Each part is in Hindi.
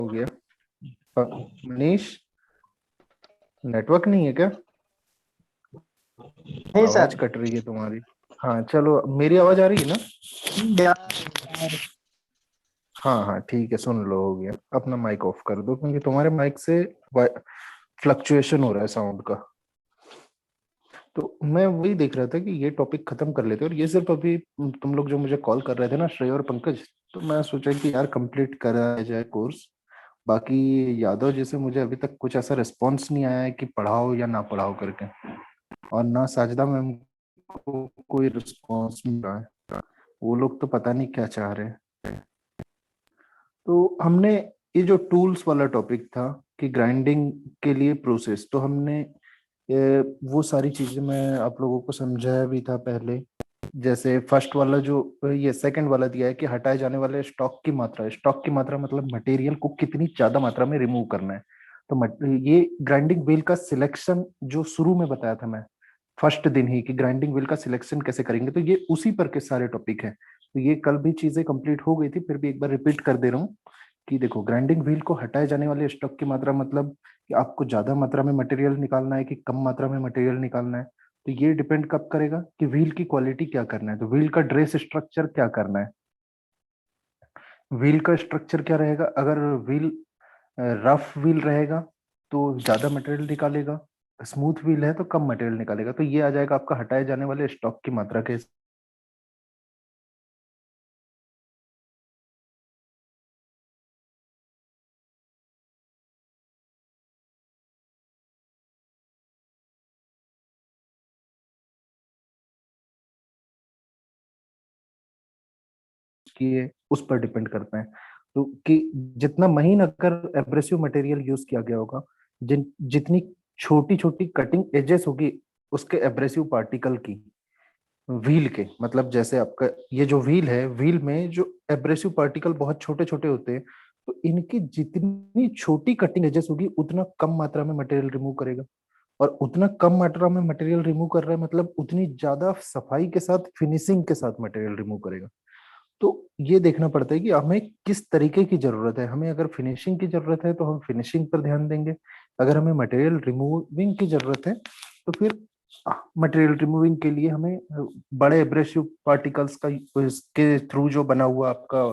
हो गया। मनीष, नेटवर्क नहीं है क्या? नहीं आवाज सर। कट रही है तुम्हारी। हाँ चलो, मेरी आवाज आ रही है ना? यार, हाँ हाँ ठीक है, सुन लो, हो गया। अपना माइक ऑफ कर दो क्योंकि तुम्हारे माइक से फ्लक्चुएशन हो रहा है साउंड का। तो मैं वही देख रहा था कि ये टॉपिक खत्म कर लेते हैं, और ये सिर्फ अभी तुम लोग जो मुझे कॉल कर रहे थे ना, श्रेय और पंकज, तो मैं सोचा कि यार कंप्लीट करा जाए कोर्स। बाकी यादव जी से मुझे अभी तक कुछ ऐसा रिस्पॉन्स नहीं आया है कि पढ़ाओ या ना पढ़ाओ करके, और ना साजदा मैम को कोई रिस्पॉन्स मिल रहा है। वो लोग तो पता नहीं क्या चाह रहे हैं। तो हमने ये जो टूल्स वाला टॉपिक था कि ग्राइंडिंग के लिए प्रोसेस, तो हमने वो सारी चीजें मैं आप लोगों को समझाया भी था पहले। जैसे फर्स्ट वाला जो, ये सेकंड वाला दिया है कि हटाए जाने वाले स्टॉक की मात्रा मतलब मटेरियल को कितनी ज्यादा मात्रा में रिमूव करना है। तो ये ग्राइंडिंग व्हील का सिलेक्शन जो शुरू में बताया था मैं फर्स्ट दिन ही, कि ग्राइंडिंग व्हील का सिलेक्शन कैसे करेंगे, तो ये उसी पर के सारे टॉपिक है। तो ये कल भी चीजें कंप्लीट हो गई थी, फिर भी एक बार रिपीट कर दे रहा हूँ कि देखो, ग्राइंडिंग व्हील को हटाए जाने वाले स्टॉक की मात्रा मतलब कि आपको ज्यादा मात्रा में मटेरियल निकालना है कि कम मात्रा में मटेरियल निकालना है। तो ये डिपेंड कब करेगा कि व्हील की क्वालिटी क्या करना है, तो व्हील का ड्रेस स्ट्रक्चर क्या करना है। व्हील का स्ट्रक्चर क्या रहेगा, अगर व्हील रफ व्हील रहेगा तो ज्यादा मटेरियल निकालेगा, स्मूथ व्हील है तो कम मटेरियल निकालेगा। तो ये आ जाएगा आपका हटाए जाने वाले स्टॉक की मात्रा के। कि उस पर डिपेंड करते हैं। तो कि जितना महीन अगर एब्रेसिव मटेरियल यूज किया गया होगा, जितनी छोटी छोटी कटिंग एजेस होगी उसके एब्रेसिव पार्टिकल की, व्हील के मतलब जैसे आपका ये जो व्हील है, व्हील में जो एब्रेसिव पार्टिकल बहुत छोटे छोटे होते हैं, तो इनकी जितनी छोटी कटिंग एजेस होगी उतना कम मात्रा में मटेरियल रिमूव करेगा। और उतना कम मात्रा में मटेरियल रिमूव कर रहा है मतलब उतनी ज्यादा सफाई के साथ, फिनिशिंग के साथ मटेरियल रिमूव करेगा। तो ये देखना पड़ता है कि हमें किस तरीके की जरूरत है। हमें अगर फिनिशिंग की जरूरत है तो हम फिनिशिंग पर ध्यान देंगे। अगर हमें मटेरियल रिमूविंग की जरूरत है तो फिर मटेरियल रिमूविंग के लिए हमें बड़े एब्रेसिव पार्टिकल्स का, इसके थ्रू जो बना हुआ आपका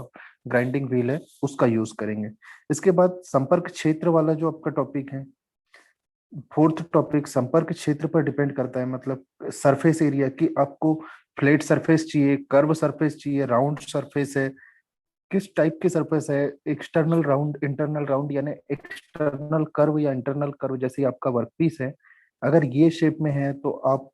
ग्राइंडिंग व्हील है उसका यूज करेंगे। इसके बाद संपर्क क्षेत्र वाला जो आपका टॉपिक है, फोर्थ टॉपिक, संपर्क क्षेत्र पर डिपेंड करता है, मतलब सरफेस एरिया की आपको फ्लैट सरफेस चाहिए, कर्व सरफेस चाहिए, राउंड सरफेस है, किस टाइप की सरफेस है, एक्सटर्नल राउंड, इंटरनल राउंड, यानी एक्सटर्नल कर्व या इंटरनल कर्व, जैसे आपका वर्कपीस है अगर ये शेप में है तो आप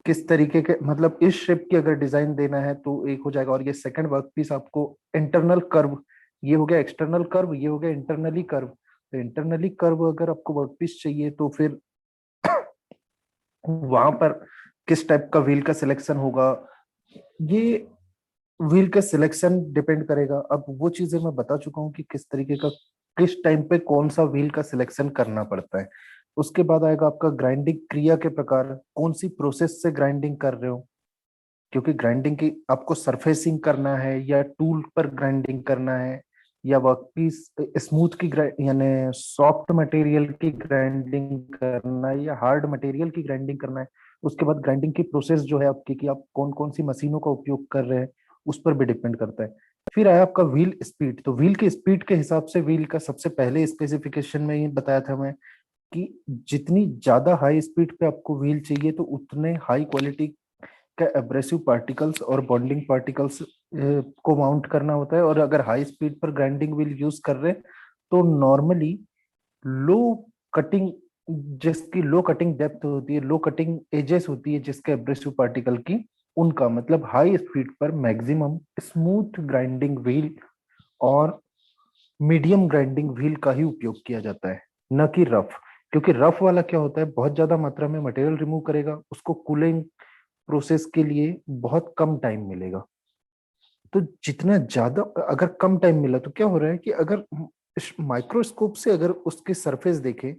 किस तरीके के, मतलब इस शेप की अगर डिजाइन देना है तो एक हो जाएगा। और ये सेकंड वर्कपीस आपको इंटरनल कर्व, ये हो गया एक्सटर्नल कर्व, ये हो गया इंटरनली कर्व। तो इंटरनली कर्व अगर आपको वर्कपीस चाहिए तो फिर वहां पर किस टाइप का व्हील का सिलेक्शन होगा, ये व्हील का सिलेक्शन डिपेंड करेगा। अब वो चीजें मैं बता चुका हूँ कि किस तरीके का, किस टाइम पे कौन सा व्हील का सिलेक्शन करना पड़ता है। उसके बाद आएगा आपका ग्राइंडिंग क्रिया के प्रकार, कौन सी प्रोसेस से ग्राइंडिंग कर रहे हो, क्योंकि ग्राइंडिंग की आपको सरफेसिंग करना है या टूल पर ग्राइंडिंग करना है या वर्कपीस स्मूथ की यानी सॉफ्ट मटेरियल की ग्राइंडिंग करना है या हार्ड मटेरियल की ग्राइंडिंग करना है। उसके बाद ग्राइंडिंग की प्रोसेस जो है आपकी, कि आप कौन कौन सी मशीनों का उपयोग कर रहे हैं, उस पर भी डिपेंड करता है। फिर आया आपका व्हील स्पीड, तो व्हील की स्पीड के हिसाब से व्हील का सबसे पहले स्पेसिफिकेशन में ही बताया था मैं कि जितनी ज्यादा हाई स्पीड पे आपको व्हील चाहिए तो उतने हाई क्वालिटी का एब्रेसिव पार्टिकल्स और बॉन्डिंग पार्टिकल्स को माउंट करना होता है। और अगर हाई स्पीड पर ग्राइंडिंग व्हील यूज कर रहे हैं तो नॉर्मली लो कटिंग, जिसकी लो कटिंग डेप्थ होती है, लो कटिंग एजेस होती है जिसके एब्रेसिव पार्टिकल की, उनका मतलब हाई स्पीड पर मैक्सिमम स्मूथ ग्राइंडिंग व्हील और मीडियम ग्राइंडिंग व्हील का ही उपयोग किया जाता है, न कि रफ। क्योंकि रफ वाला क्या होता है, बहुत ज्यादा मात्रा में मटेरियल रिमूव करेगा, उसको कूलिंग प्रोसेस के लिए बहुत कम टाइम मिलेगा। तो जितना ज्यादा, अगर कम टाइम मिला तो क्या हो रहा है कि अगर इस माइक्रोस्कोप से अगर उसकी सरफेस देखें,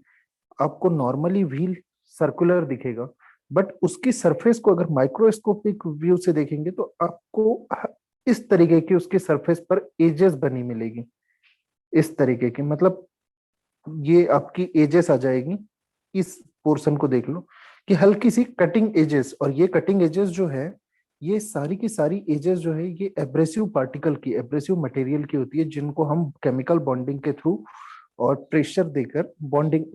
आपको नॉर्मली व्हील सर्कुलर दिखेगा, बट उसकी सरफेस को अगर माइक्रोस्कोपिक व्यू से देखेंगे तो आपको इस तरीके की उसकी सरफेस पर एजेस बनी मिलेगी। इस तरीके की, मतलब ये आपकी एजेस आ जाएगी। इस पोर्शन को देख लो कि हल्की सी कटिंग एजेस, और ये कटिंग एजेस जो है, ये सारी की सारी एजेस जो है ये एब्रेसिव पार्टिकल की, एब्रेसिव मटेरियल की होती है, जिनको हम केमिकल बॉन्डिंग के थ्रू और प्रेशर देकर बॉन्डिंग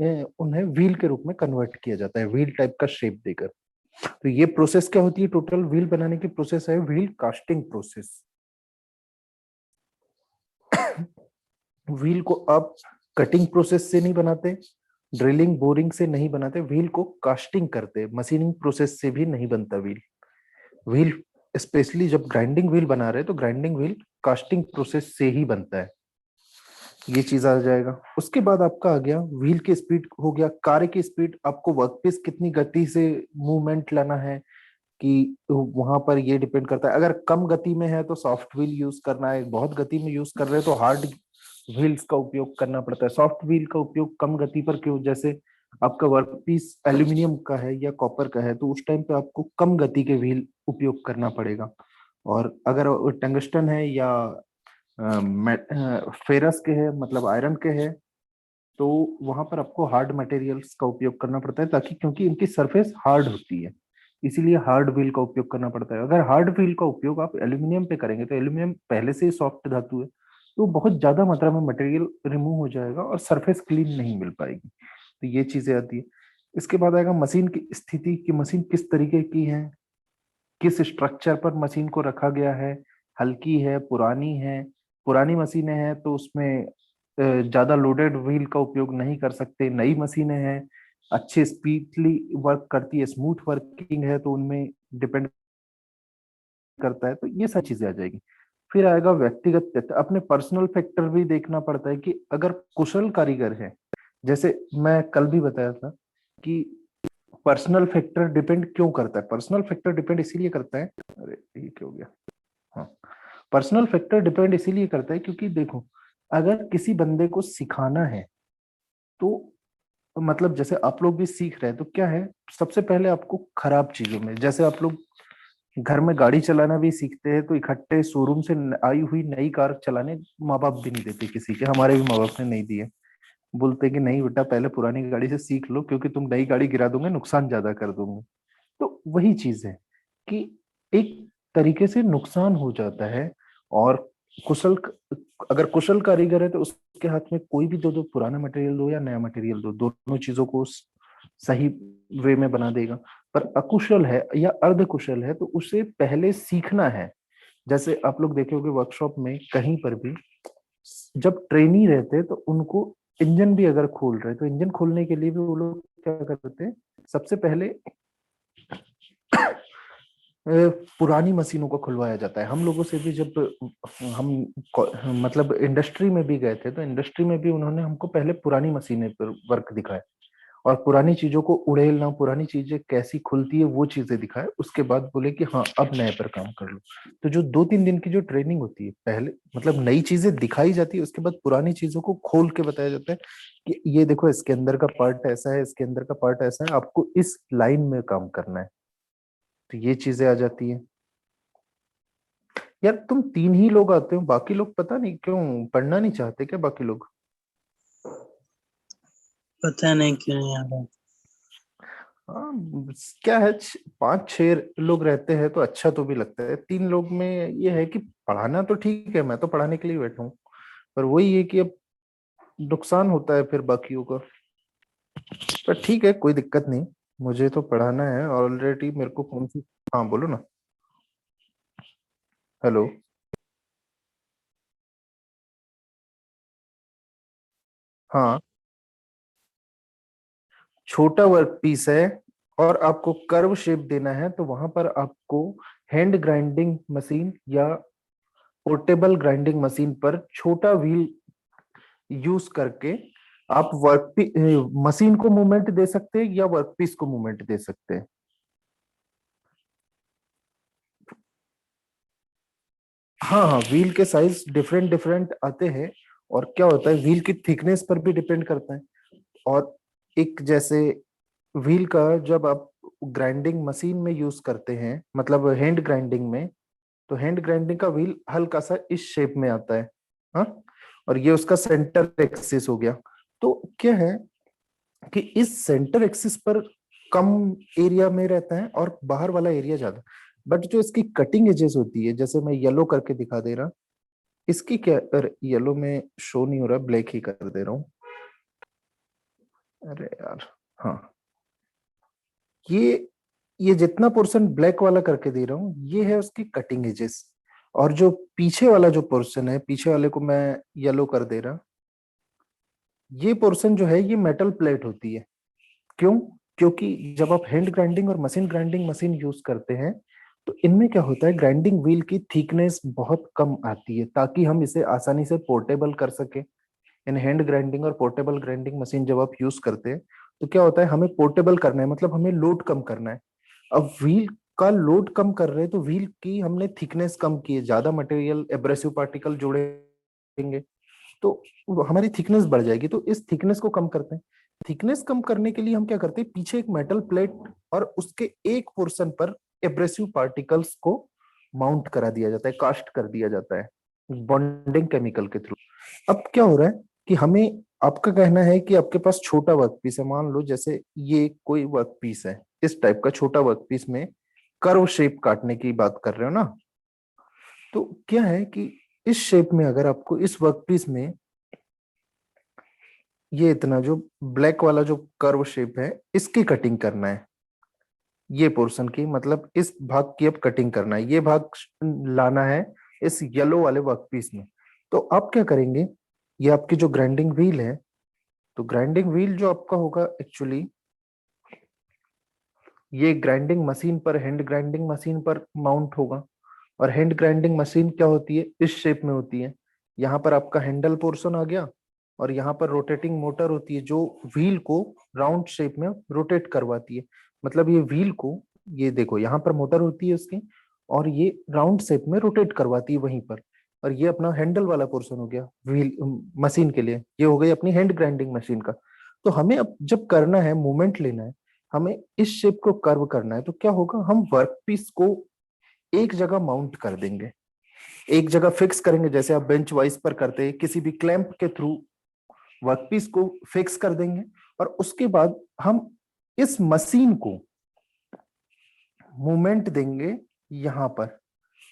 उन्हें व्हील के रूप में कन्वर्ट किया जाता है, व्हील टाइप का शेप देकर। तो ये प्रोसेस क्या होती है, टोटल व्हील बनाने की प्रोसेस है व्हील कास्टिंग प्रोसेस। व्हील को आप कटिंग प्रोसेस से नहीं बनाते, ड्रिलिंग बोरिंग से नहीं बनाते, व्हील को कास्टिंग करते, मशीनिंग प्रोसेस से भी नहीं बनता व्हील। व्हील स्पेशली जब ग्राइंडिंग व्हील बना रहे हैं तो ग्राइंडिंग व्हील कास्टिंग प्रोसेस से ही बनता है। ये चीज आ जाएगा। उसके बाद आपका आ गया व्हील की स्पीड, हो गया कार्य की स्पीड, आपको वर्कपीस कितनी गति से मूवमेंट लाना है, कि वहां पर ये डिपेंड करता है। अगर कम गति में है तो सॉफ्ट व्हील यूज करना है, बहुत गति में यूज कर रहे हैं तो हार्ड व्हील्स का उपयोग करना पड़ता है। सॉफ्ट व्हील का उपयोग कम गति पर क्यों, जैसे आपका वर्कपीस एल्यूमिनियम का है या कॉपर का है तो उस टाइम पे आपको कम गति के व्हील उपयोग करना पड़ेगा। और अगर टंगस्टन है या फेरस के है, मतलब आयरन के है, तो वहां पर आपको हार्ड मटेरियल्स का उपयोग करना पड़ता है, ताकि क्योंकि इनकी सरफेस हार्ड होती है, इसीलिए हार्ड व्हील का उपयोग करना पड़ता है। अगर हार्ड व्हील का उपयोग आप एल्यूमिनियम पे करेंगे तो एल्यूमिनियम पहले से ही सॉफ्ट धातु है, तो बहुत ज्यादा मात्रा में मटेरियल रिमूव हो जाएगा और सरफेस क्लीन नहीं मिल पाएगी। तो ये चीजें आती है। इसके बाद आएगा मशीन की स्थिति, की मशीन किस तरीके की है, किस स्ट्रक्चर पर मशीन को रखा गया है, हल्की है, पुरानी है। पुरानी मशीनें हैं तो उसमें ज्यादा लोडेड व्हील का उपयोग नहीं कर सकते। नई मशीनें हैं, अच्छे स्पीडली वर्क करती है, स्मूथ वर्किंग है, तो उनमें डिपेंड करता है। तो ये सारी चीजें आ जाएगी। फिर आएगा व्यक्तिगत तथ्य, अपने पर्सनल फैक्टर भी देखना पड़ता है कि अगर कुशल कारीगर है, जैसे मैं कल भी बताया था कि पर्सनल फैक्टर डिपेंड क्यों करता है, पर्सनल फैक्टर डिपेंड इसीलिए करता है, अरे ये क्या हो गया, हाँ, पर्सनल फैक्टर डिपेंड इसीलिए करता है क्योंकि देखो, अगर किसी बंदे को सिखाना है तो मतलब जैसे आप लोग भी सीख रहे हैं तो क्या है, सबसे पहले आपको खराब चीजों में, जैसे आप लोग घर में गाड़ी चलाना भी सीखते हैं तो इकट्ठे शोरूम से आई हुई नई कार चलाने माँ बाप भी नहीं देते किसी के, हमारे भी माँ बाप ने नहीं दिए। बोलते कि नहीं बेटा पहले पुरानी गाड़ी से सीख लो, क्योंकि तुम नई गाड़ी गिरा दोगे नुकसान ज्यादा कर दोगे। तो वही चीज है कि एक तरीके से नुकसान हो जाता है। और कुशल, अगर कुशल कारीगर है तो उसके हाथ में कोई भी दो दो, पुराना मटेरियल दो या नया मटेरियल दो, दोनों चीजों को सही वे में बना देगा। पर अकुशल है या अर्ध कुशल है तो उसे पहले सीखना है। जैसे आप लोग देखे होंगे वर्कशॉप में कहीं पर भी, जब ट्रेनी रहते हैं तो उनको इंजन भी अगर खोल रहे तो इंजन खोलने के लिए भी वो लोग क्या करते हैं, सबसे पहले पुरानी मशीनों को खुलवाया जाता है। हम लोगों से भी जब हम मतलब इंडस्ट्री में भी गए थे तो इंडस्ट्री में भी उन्होंने हमको पहले पुरानी मशीनें पर वर्क दिखाए और पुरानी चीजों को उड़ेलना, पुरानी चीजें कैसी खुलती है वो चीजें दिखाए, उसके बाद बोले कि हाँ अब नए पर काम कर लो। तो जो 2-3 दिन की जो ट्रेनिंग होती है, पहले मतलब नई चीजें दिखाई जाती है, उसके बाद पुरानी चीजों को खोल के बताया जाता है कि ये देखो इसके अंदर का पार्ट ऐसा है, इसके अंदर का पार्ट ऐसा है, आपको इस लाइन में काम करना है। तो ये चीजें आ जाती है। यार तुम 3 ही लोग आते हो, बाकी लोग पता नहीं क्यों पढ़ना नहीं चाहते क्या बाकी लोग? पता नहीं क्यों नहीं आ रहा। हाँ, क्या है, 5-6 लोग रहते हैं तो अच्छा तो भी लगता है। 3 लोग में ये है कि पढ़ाना तो ठीक है, मैं तो पढ़ाने के लिए बैठा हूँ, पर वही है कि अब नुकसान होता है फिर बाकियों का। पर ठीक है, कोई दिक्कत नहीं, मुझे तो पढ़ाना है ऑलरेडी। मेरे को कौन सी, हाँ बोलो ना। हेलो। हाँ, छोटा वर्क पीस है और आपको कर्व शेप देना है तो वहां पर आपको हैंड ग्राइंडिंग मशीन या पोर्टेबल ग्राइंडिंग मशीन पर छोटा व्हील यूज करके आप मशीन को मूवमेंट दे सकते हैं या वर्कपीस को मूवमेंट दे सकते हैं। हाँ हाँ, व्हील के साइज डिफरेंट डिफरेंट आते हैं। और क्या होता है, व्हील की थिकनेस पर भी डिपेंड करता है। और एक जैसे व्हील का जब आप ग्राइंडिंग मशीन में यूज करते हैं, मतलब हैंड ग्राइंडिंग में, तो हैंड ग्राइंडिंग का व्हील हल्का सा इस शेप में आता है। हाँ, और ये उसका सेंटर एक्सिस हो गया। तो क्या है कि इस सेंटर एक्सिस पर कम एरिया में रहता है और बाहर वाला एरिया ज्यादा। बट जो इसकी कटिंग एजेस होती है, जैसे मैं येलो करके दिखा दे रहा, इसकी क्या, येलो में शो नहीं हो रहा, ब्लैक ही कर दे रहा हूँ। अरे यार, हाँ, ये जितना पोर्शन ब्लैक वाला करके दे रहा हूँ, ये है उसकी कटिंग एजेस। और जो पीछे वाला जो पोर्शन है, पीछे वाले को मैं येलो कर दे रहा, ये पोर्शन जो है ये मेटल प्लेट होती है। क्यों? क्योंकि जब आप हैंड ग्राइंडिंग और मशीन ग्राइंडिंग मशीन यूज करते हैं, तो इनमें क्या होता है, ग्राइंडिंग व्हील की थिकनेस बहुत कम आती है, ताकि हम इसे आसानी से पोर्टेबल कर सके। इन हैंड ग्राइंडिंग और पोर्टेबल ग्राइंडिंग मशीन जब आप यूज करते हैं, तो क्या होता है, हमें पोर्टेबल करना है, मतलब हमें लोड कम करना है। अब व्हील का लोड कम कर रहे हैं, तो व्हील की हमने थिकनेस कम की है, ज्यादा मटेरियल एब्रेसिव पार्टिकल जोड़ेंगे, तो वो हमारी थिकनेस बढ़ जाएगी। तो इस थिकनेस को कम करते हैं। थिकनेस कम करने के लिए हम क्या करते हैं, पीछे एक मेटल प्लेट और उसके एक पोर्शन पर एब्रेसिव पार्टिकल्स को माउंट करा दिया जाता है, कास्ट कर दिया जाता है बॉन्डिंग केमिकल के थ्रू। अब क्या हो रहा है कि हमें, आपका कहना है कि आपके पास छोटा वर्क पीस है, मान लो जैसे ये कोई वर्क पीस है, इस टाइप का छोटा वर्क पीस में कर्व शेप काटने की बात कर रहे हो ना। तो क्या है कि इस शेप में अगर आपको इस वर्क पीस में ये इतना जो ब्लैक वाला जो कर्व शेप है, इसकी कटिंग करना है, ये पोर्शन की, मतलब इस भाग की अब कटिंग करना है, ये भाग लाना है इस येलो वाले वर्क पीस में। तो आप क्या करेंगे, ये आपकी जो ग्राइंडिंग व्हील है, तो ग्राइंडिंग व्हील जो आपका होगा एक्चुअली, ये ग्राइंडिंग मशीन पर, हैंड ग्राइंडिंग मशीन पर माउंट होगा। और हैंड ग्राइंडिंग मशीन क्या होती है, इस शेप में होती है। यहाँ पर आपका हैंडल पोर्शन आ गया, और यहाँ पर रोटेटिंग मोटर होती है, जो व्हील को राउंड शेप में रोटेट करवाती है। मतलब ये व्हील को, ये देखो यहाँ पर मोटर होती है उसकी, और ये राउंड शेप में रोटेट करवाती है वहीं पर। और ये अपना हैंडल वाला पोर्शन हो गया व्हील मशीन के लिए, ये हो गई अपनी हैंड ग्राइंडिंग मशीन का। तो हमें अब जब करना है, मूवमेंट लेना है, हमें इस शेप को कर्व करना है, तो क्या होगा, हम वर्क पीस को एक जगह माउंट कर देंगे, एक जगह फिक्स करेंगे, जैसे आप बेंच वाइज पर करते हैं, किसी भी क्लैंप के थ्रू वर्कपीस को फिक्स कर देंगे। और उसके बाद हम इस मशीन को मूवमेंट देंगे यहां पर।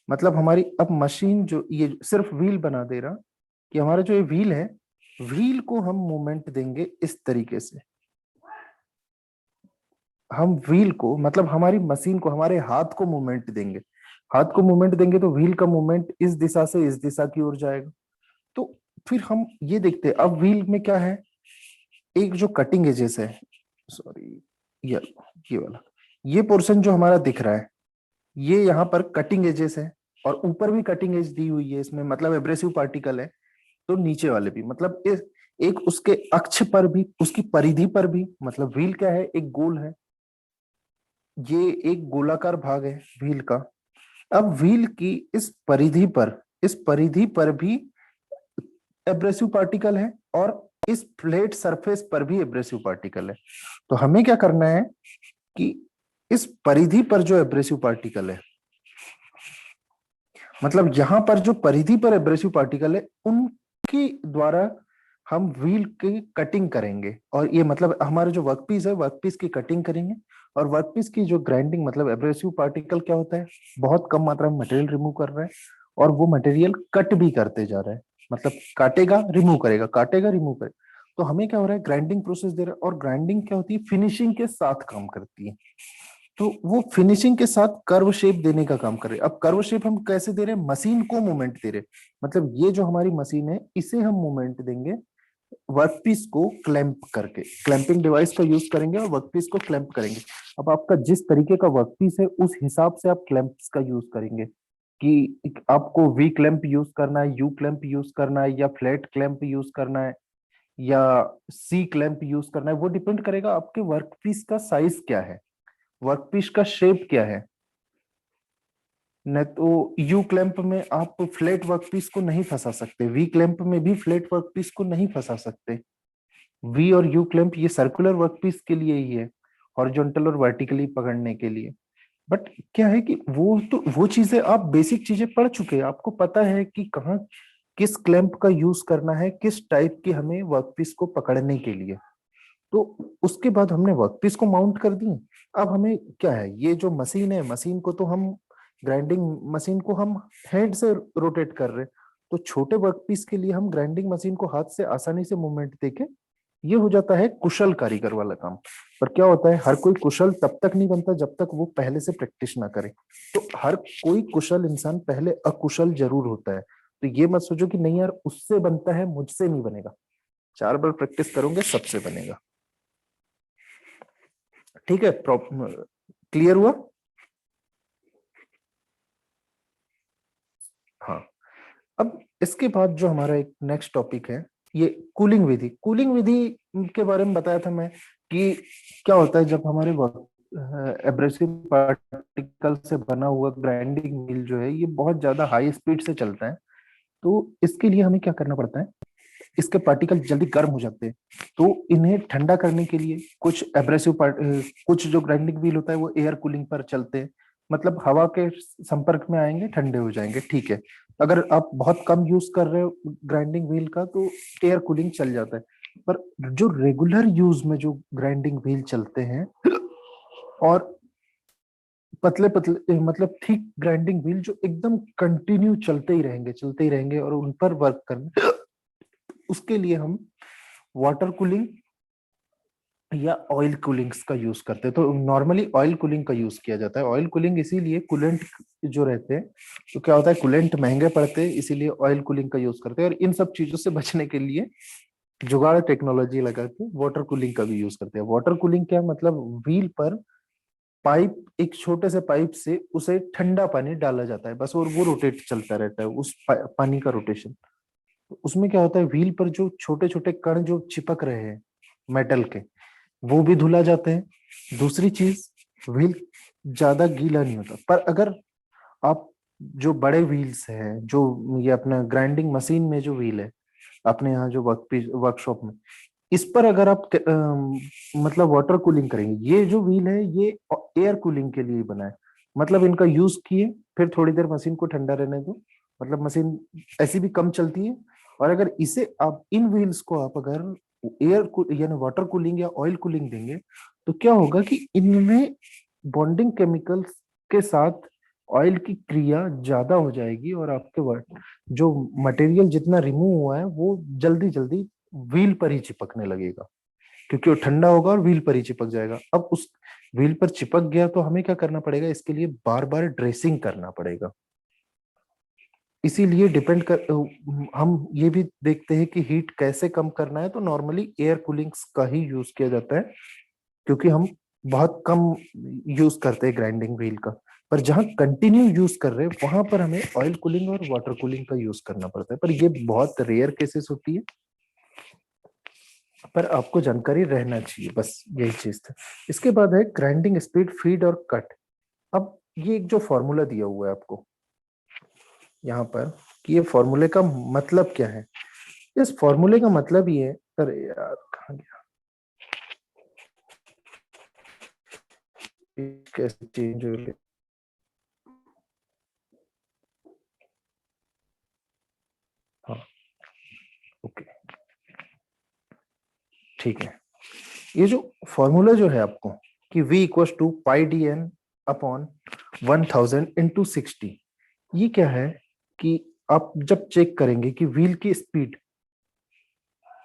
मतलब हमारी अब मशीन जो, ये सिर्फ व्हील बना दे रहा, कि हमारा जो ये व्हील है, व्हील को हम मूवमेंट देंगे इस तरीके से। हम व्हील को, मतलब हमारी मशीन को, हमारे हाथ को मूवमेंट देंगे। हाथ को मूवमेंट देंगे तो व्हील का मूवमेंट इस दिशा से इस दिशा की ओर जाएगा। तो फिर हम ये देखते हैं, अब व्हील में क्या है, एक जो कटिंग एजेस है, सॉरी, ये वाला, ये पोर्शन जो हमारा दिख रहा है, ये यहाँ पर कटिंग एजेस है, और ऊपर भी कटिंग एज दी हुई है इसमें, मतलब एब्रेसिव पार्टिकल है। तो नीचे वाले भी, मतलब एक उसके अक्ष पर भी, उसकी परिधि पर भी, मतलब व्हील क्या है, एक गोल है, ये एक गोलाकार भाग है व्हील का। अब व्हील की इस परिधि पर भी एब्रेसिव पार्टिकल है, और इस फ्लैट सरफेस पर भी एब्रेसिव पार्टिकल है। तो हमें क्या करना है कि इस परिधि पर जो एब्रेसिव पार्टिकल है, मतलब यहां पर जो परिधि पर एब्रेसिव पार्टिकल है, उनके द्वारा हम व्हील की कटिंग करेंगे। और ये मतलब हमारे जो वर्कपीस है, वर्कपीस की कटिंग करेंगे। और वर्कपीस की जो ग्राइंडिंग, मतलब एब्रेसिव पार्टिकल क्या होता है, बहुत कम मात्रा में मटेरियल रिमूव कर रहा है, और वो मटेरियल कट भी करते जा रहा है, मतलब काटेगा रिमूव करेगा, काटेगा रिमूव करेगा। तो हमें क्या हो रहा है, ग्राइंडिंग प्रोसेस दे रहा है। और ग्राइंडिंग क्या होती है, फिनिशिंग के साथ काम करती है। तो वो फिनिशिंग के साथ कर्व शेप देने का काम कर रहे हैं। अब कर्व शेप हम कैसे दे रहे हैं, मशीन को मूवमेंट दे रहे हैं। मतलब ये जो हमारी मशीन है, इसे हम मूवमेंट देंगे वर्कपीस को क्लैंप करके, क्लैंपिंग डिवाइस का यूज करेंगे और वर्कपीस को क्लैंप करेंगे। अब आपका जिस तरीके का वर्कपीस है, उस हिसाब से आप क्लैंप्स का यूज करेंगे, कि आपको वी क्लैंप यूज करना है, यू क्लैंप यूज करना है, या फ्लैट क्लैंप यूज करना है, या सी क्लैंप यूज करना है। वो डिपेंड करेगा आपके वर्कपीस का साइज क्या है, वर्कपीस का शेप क्या है। नहीं तो यू क्लैंप में आप फ्लैट वर्कपीस को नहीं फंसा सकते, वी क्लैंप में भी फ्लैट वर्कपीस को नहीं फंसा सकते। वी और यू क्लैंप ये सर्कुलर वर्कपीस के लिए ही है, हॉरिजॉन्टल और वर्टिकली पकड़ने के लिए। बट क्या है कि वो तो वो चीजें आप बेसिक चीजें पढ़ चुके हैं, आपको पता है कि कहाँ किस क्लैंप का यूज करना है, किस टाइप की हमें वर्कपीस को पकड़ने के लिए। तो उसके बाद हमने वर्कपीस को माउंट कर दी। अब हमें क्या है, ये जो मशीन है, मशीन को तो हम ग्राइंडिंग मशीन को हम हैंड से रोटेट कर रहे हैं। तो छोटे वर्कपीस के लिए हम ग्राइंडिंग मशीन को हाथ से आसानी से मूवमेंट देके, ये हो जाता है कुशल कारीगर वाला काम। पर क्या होता है, हर कोई कुशल तब तक नहीं बनता जब तक वो पहले से प्रैक्टिस ना करे। तो हर कोई कुशल इंसान पहले अकुशल जरूर होता है। तो ये मत सोचो कि नहीं यार उससे बनता है मुझसे नहीं बनेगा, 4 बार प्रैक्टिस करोगे सबसे बनेगा। ठीक है, क्लियर हुआ? हाँ। अब इसके बाद जो हमारा एक नेक्स्ट टॉपिक है, ये कूलिंग विधि। कूलिंग विधि के बारे में बताया था मैं कि क्या होता है जब हमारे एब्रेसिव पार्टिकल से बना हुआ ग्राइंडिंग व्हील जो है ये बहुत ज्यादा हाई स्पीड से चलता है। तो इसके लिए हमें क्या करना पड़ता है, इसके पार्टिकल जल्दी गर्म हो जाते हैं। तो इन्हें ठंडा करने के लिए कुछ एब्रेसिव कुछ जो ग्राइंडिंग व्हील होता है वो एयर कूलिंग पर चलते हैं। मतलब हवा के संपर्क में आएंगे ठंडे हो जाएंगे, ठीक है। अगर आप बहुत कम यूज कर रहे हो ग्राइंडिंग व्हील का तो एयर कूलिंग चल जाता है। पर जो रेगुलर यूज में जो ग्राइंडिंग व्हील चलते हैं और पतले पतले मतलब थिक ग्राइंडिंग व्हील जो एकदम कंटिन्यू चलते ही रहेंगे और उन पर वर्क करना, उसके लिए हम वाटर कूलिंग या ऑयल कूलिंग्स का यूज करते हैं। तो नॉर्मली ऑयल कूलिंग का यूज किया जाता है। ऑयल कूलिंग इसीलिए कूलेंट जो रहते हैं, तो क्या होता है कूलेंट महंगे पड़ते हैं, इसीलिए ऑयल कूलिंग का यूज करते हैं। और इन सब चीजों से बचने के लिए जुगाड़ टेक्नोलॉजी लगा के वाटर कूलिंग का भी यूज करते हैं। वाटर कूलिंग क्या मतलब, व्हील पर पाइप, एक छोटे से पाइप से उसे ठंडा पानी डाला जाता है बस, और वो रोटेट चलता रहता है उस पानी का रोटेशन। उसमें क्या होता है, व्हील पर जो छोटे छोटे कण जो चिपक रहे हैं मेटल के, वो भी धुला जाते हैं। दूसरी चीज, व्हील ज्यादा गीला नहीं होता। पर अगर आप जो बड़े व्हील्स हैं, जो ये अपना ग्राइंडिंग मशीन में जो व्हील है अपने यहाँ जो वर्कशॉप में, इस पर अगर आप मतलब वाटर कूलिंग करेंगे, ये जो व्हील है ये एयर कूलिंग के लिए ही बना है। मतलब इनका यूज किए, फिर थोड़ी देर मशीन को ठंडा रहने दो, मतलब मशीन ऐसी भी कम चलती है। और अगर इसे आप इन व्हील्स को आप अगर यानी वाटर कूलिंग या ऑयल कूलिंग देंगे, तो क्या होगा कि इनमें बॉन्डिंग केमिकल्स के साथ ऑयल की क्रिया ज्यादा हो जाएगी और आपके जो मटेरियल जितना रिमूव हुआ है वो जल्दी जल्दी व्हील पर ही चिपकने लगेगा, क्योंकि वो ठंडा होगा और व्हील पर ही चिपक जाएगा। अब उस व्हील पर चिपक गया तो हमें क्या करना पड़ेगा, इसके लिए बार बार ड्रेसिंग करना पड़ेगा। इसीलिए डिपेंड कर हम ये भी देखते हैं कि हीट कैसे कम करना है, तो नॉर्मली एयर कूलिंग्स का ही यूज किया जाता है, क्योंकि हम बहुत कम यूज करते हैं ग्राइंडिंग व्हील का। पर जहां कंटिन्यू यूज कर रहे हैं वहां पर हमें ऑयल कूलिंग और वाटर कूलिंग का यूज करना पड़ता है, पर ये बहुत रेयर केसेस होती है। पर आपको जानकारी रहना चाहिए, बस यही चीज था। इसके बाद है ग्राइंडिंग स्पीड, फीड और कट। अब ये एक जो फॉर्मूला दिया हुआ है आपको यहाँ पर, कि ये फॉर्मूले का मतलब क्या है। इस फॉर्मूले का मतलब ये है, अरे यार कहाँ गया, कैसे चेंज हो गया। हाँ, ओके, ठीक है। ये जो फॉर्मूला जो है आपको कि v equal to pi D N upon 1000 × 60, ये क्या है कि आप जब चेक करेंगे कि व्हील की स्पीड,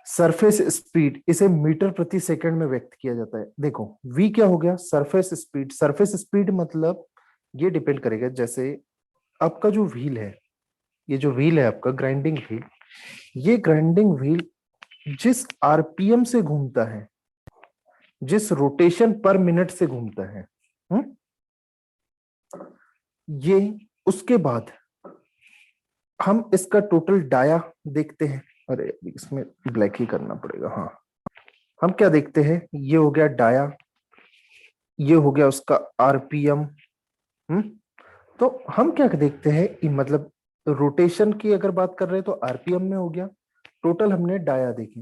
सरफेस स्पीड, इसे मीटर प्रति सेकंड में व्यक्त किया जाता है। देखो v क्या हो गया, सरफेस स्पीड। सरफेस स्पीड मतलब ये डिपेंड करेगा, जैसे आपका जो व्हील है, ये जो व्हील है आपका ग्राइंडिंग व्हील, ये ग्राइंडिंग व्हील जिस आरपीएम से घूमता है, जिस रोटेशन पर मिनट से घूमता है, ये, उसके बाद हम इसका टोटल डाया देखते हैं। अरे इसमें ब्लैक ही करना पड़ेगा। हाँ, हम क्या देखते हैं, ये हो गया डाया, ये हो गया उसका आरपीएम। तो हम क्या देखते हैं, मतलब रोटेशन की अगर बात कर रहे हैं तो आरपीएम में हो गया। टोटल हमने डाया देखे।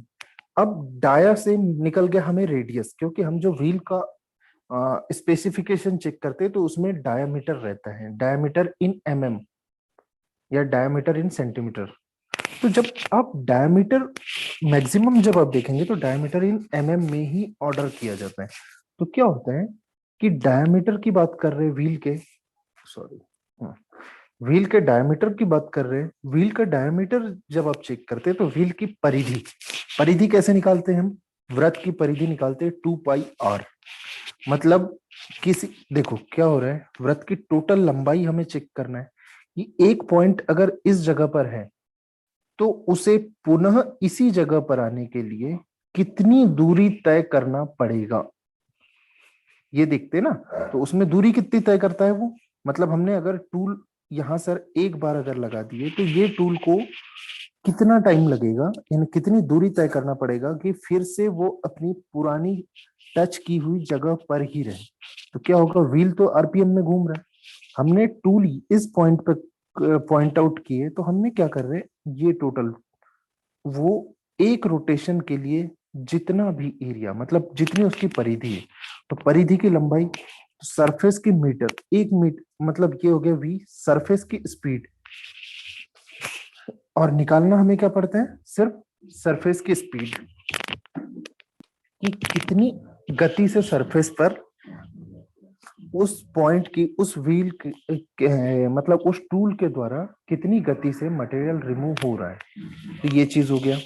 अब डाया से निकल गया हमें रेडियस, क्योंकि हम जो व्हील का स्पेसिफिकेशन चेक करते हैं तो उसमें डायामीटर रहता है, डायामीटर इन एमएम या डायामीटर इन सेंटीमीटर। तो जब आप डायमीटर मैक्सिमम जब आप देखेंगे तो डायमीटर इन mm में ही ऑर्डर किया जाता है। तो क्या होता है कि डायमीटर की बात कर रहे हैं व्हील के, सॉरी, व्हील के डायमीटर की बात कर रहे हैं। व्हील का डायमीटर जब आप चेक करते हैं तो व्हील की परिधि, परिधि कैसे निकालते हैं हम? वृत्त की परिधि निकालते हैं 2πr। मतलब किसी, देखो क्या हो रहा है, वृत्त की टोटल लंबाई हमें चेक करना है कि एक पॉइंट अगर इस जगह पर है तो उसे पुनः इसी जगह पर आने के लिए कितनी दूरी तय करना पड़ेगा, ये देखते हैं ना। तो उसमें दूरी कितनी तय करता है वो, मतलब हमने अगर टूल यहां सर एक बार अगर लगा दिए तो ये टूल को कितना टाइम लगेगा, यानी कितनी दूरी तय करना पड़ेगा कि फिर से वो अपनी पुरानी टच की हुई जगह पर ही रहे। तो क्या होगा, व्हील तो आरपीएम में घूम रहा है, हमने टूल इस पॉइंट पे पॉइंट आउट किए, तो हमने क्या कर रहे हैं, ये टोटल वो एक रोटेशन के लिए जितना भी एरिया, मतलब जितनी उसकी परिधि है, तो परिधि की लंबाई, सरफेस की मीटर, एक मीटर मतलब ये हो गया v, सरफेस की स्पीड, और निकालना हमें क्या पड़ता है, सिर्फ सरफेस की स्पीड, कि कितनी गति से सरफेस पर उस पॉइंट की, उस व्हील की मतलब उस टूल के द्वारा कितनी गति से मटेरियल रिमूव हो रहा है। तो ये चीज हो गया।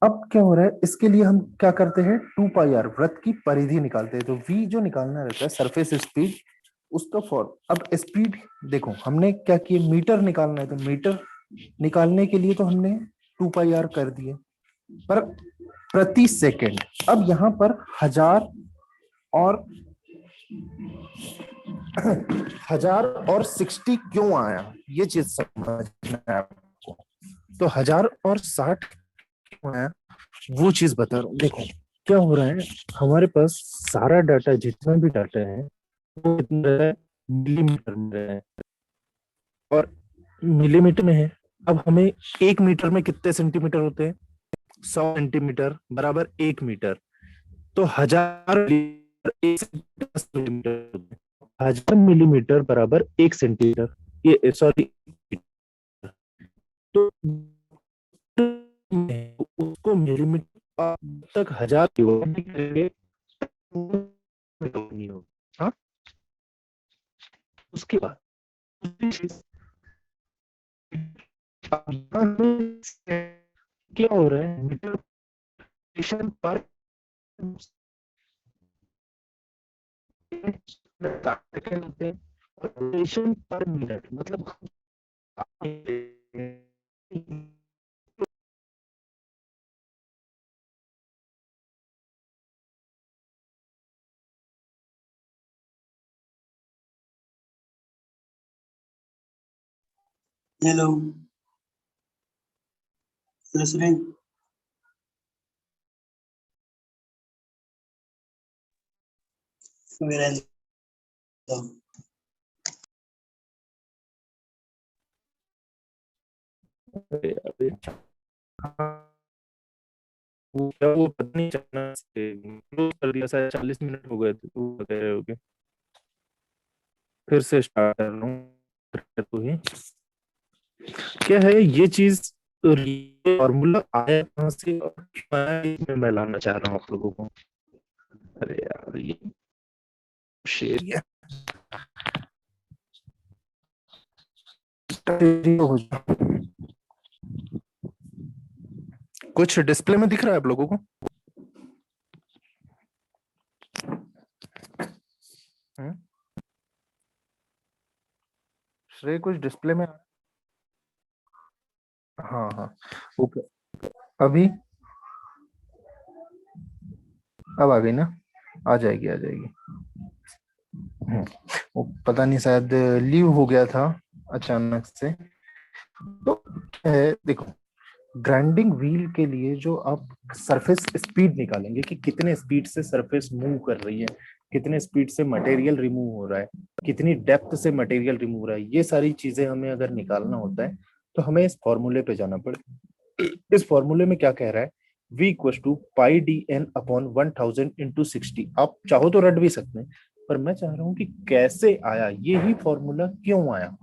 अब क्या हो रहा है, इसके लिए हम क्या करते हैं, 2πr वृत्त की परिधि निकालते हैं। तो v जो निकालना रहता है सरफेस स्पीड, उसका फॉर्म, अब स्पीड देखो हमने क्या किया, मीटर निकालना है, तो मीटर निकालने के लिए तो हमने 2πr कर दिए, पर प्रति सेकंड, अब यहाँ पर हजार और 60 क्यों आया, ये चीज समझना है आपको। तो 1060 क्यों आया, वो चीज बता रहा हूँ। देखो क्या हो रहा है, हमारे पास सारा डाटा, जितना भी डाटा है वो कितना रहा है, मिलीमीटर में रहा है, और मिलीमीटर में है। अब हमें 1 मीटर में कितने सेंटीमीटर होते हैं, 100 सेंटीमीटर बराबर 1 मीटर। तो 1000 मिलीमीटर बराबर 1 सेंटीमीटर, ये सॉरी, तो उसको मिलीमीटर तक 1000 डिवाइड करेंगे, नहीं होगा। हाँ, उसके बाद क्या हो रहा है, मीटर पर सेकंड होते हैं, रोटेशन पर मिनट, मतलब हेलो सुरेश, वीरेंद्र। वो पता नहीं अचानक से close कर दिया, शायद 40 मिनट हो गए थे, तो कह रहे होगे फिर से स्टार्ट कर रहा हूँ। तो ही क्या है ये चीज, फॉर्मूला आया कहाँ से और क्यों आया, इसमें मैं लाना चाह रहा हूँ आप लोगों को। अरे यार ये शेयर कुछ डिस्प्ले में दिख रहा है आप लोगों को? श्रेय कुछ डिस्प्ले में, हाँ हाँ, ओके, अभी अब आ गई ना, आ जाएगी आ जाएगी। वो पता नहीं शायद लीव हो गया था अचानक से। तो देखो, ग्राइंडिंग व्हील के लिए जो आप सरफेस स्पीड निकालेंगे कि कितने स्पीड से सरफेस मूव कर रही है, कितने स्पीड से मटेरियल रिमूव हो रहा है, कितनी डेप्थ से मटेरियल रिमूव हो रहा है, ये सारी चीजें हमें अगर निकालना होता है तो हमें इस फॉर्मूले पे जाना पड़े। इस फॉर्मूले में क्या कह रहा है, v equal to pi D N upon 1000 into 60। आप चाहो तो रट भी सकते हैं, पर मैं चाह रहा हूं कि कैसे आया, ये ही फॉर्मूला क्यों आया।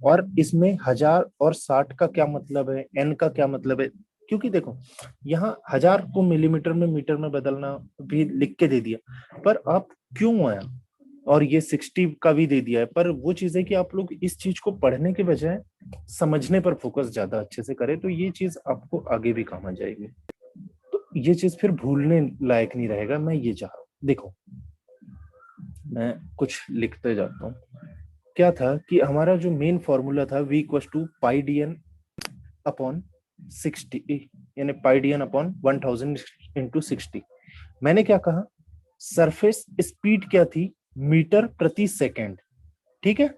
और इसमें 1000 और 60 का क्या मतलब है, n का क्या मतलब है, क्योंकि देखो यहाँ 1000 को मिलीमीटर में मीटर में बदलना भी लिख के दे दिया, पर आप क्यों आया, और ये 60 का भी दे दिया है, पर वो चीज है कि आप लोग इस चीज को पढ़ने के बजाय समझने पर फोकस ज्यादा अच्छे से करें, तो ये चीज आपको आगे भी काम आ जाएगी। तो ये चीज फिर भूलने लायक नहीं रहेगा, मैं ये चाह रहा हूँ। देखो मैं कुछ लिखते जाता हूँ। क्या था कि हमारा जो मेन फॉर्मूला था v equal to pi D N upon 60, यानी pi D N upon 1000 into 60। मैंने क्या कहा, सरफेस स्पीड क्या थी, मीटर प्रति सेकेंड। ठीक है,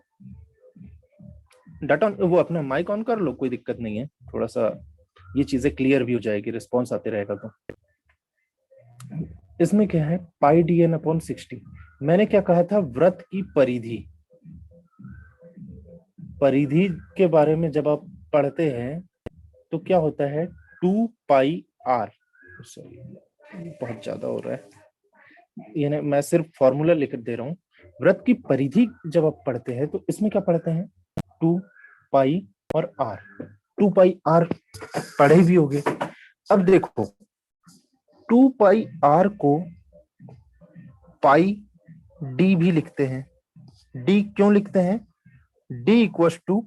डाटा वो अपना माइक ऑन कर लो, कोई दिक्कत नहीं है, थोड़ा सा ये चीजें क्लियर भी हो जाएगी, रिस्पॉन्स आते रहेगा। तो इसमें क्या है, पाई डी एन अपॉन 60। मैंने क्या कहा था, वृत्त की परिधि, परिधि के बारे में जब आप पढ़ते हैं तो क्या होता है, 2 पाई आर, बहुत ज्यादा हो रहा है, यानी मैं सिर्फ फॉर्मूला लिख दे रहा हूँ। वृत्त की परिधि जब आप पढ़ते हैं तो इसमें क्या पढ़ते हैं, 2 पाई और आर, 2 पाई आर पढ़े भी होगे। अब देखो 2 पाई आर को पाई डी भी लिखते हैं। डी क्यों लिखते हैं, D equal to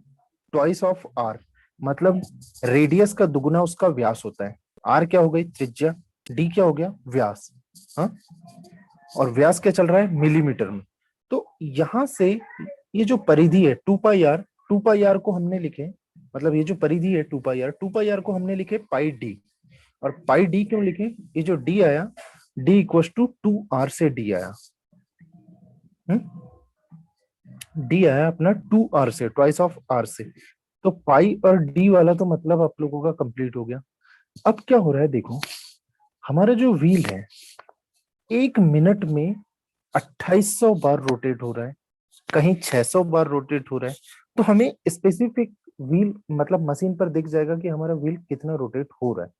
twice of R, मतलब रेडियस का दुगुना उसका व्यास होता है। आर क्या हो गई, त्रिज्या, डी क्या हो गया, व्यास। हाँ, और व्यास क्या चल रहा है, मिलीमीटर में। तो यहां से ये जो परिधि है 2 पाई आर, 2 पाई आर को हमने लिखे, मतलब ये जो परिधि है 2 पाई आर, 2 पाई आर को हमने लिखे पाई डी। और पाई डी क्यों लिखे, ये जो डी आया, डी इक्वल टू 2 आर से डी आया, डी आया अपना 2 आर से, ट्वाइस ऑफ आर से। तो पाई और डी वाला तो मतलब आप लोगों का कंप्लीट हो गया। अब क्या हो रहा है, देखो हमारा जो व्हील है 1 मिनट में 2800 बार रोटेट हो रहा है, कहीं 600 बार रोटेट हो रहा है। तो हमें स्पेसिफिक व्हील मतलब मशीन पर दिख जाएगा कि हमारा व्हील कितना रोटेट हो रहा है।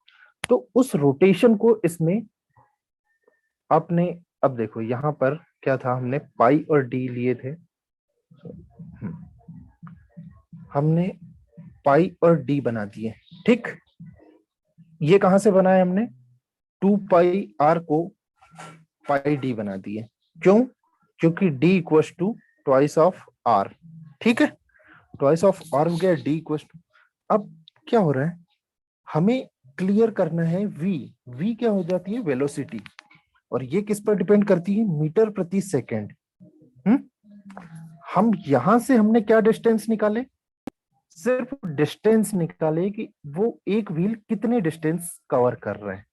तो उस रोटेशन को इसमें आपने, अब देखो यहाँ पर क्या था, हमने पाई और डी लिए थे, हमने पाई और डी बना दिए। ठीक, ये कहां से बनाया हमने, 2 पाई आर को पाई डी बना दिए। क्यों, क्योंकि D equal to twice of R. ठीक है, ट्वाइस ऑफ आर हो गया, डी इक्वल टू। अब क्या हो रहा है, हमें क्लियर करना है वी, वी क्या हो जाती है, वेलोसिटी, और ये किस पर डिपेंड करती है, मीटर प्रति सेकेंड। हम यहां से हमने क्या डिस्टेंस निकाले, सिर्फ डिस्टेंस निकाले कि वो एक व्हील कितने डिस्टेंस कवर कर रहा है,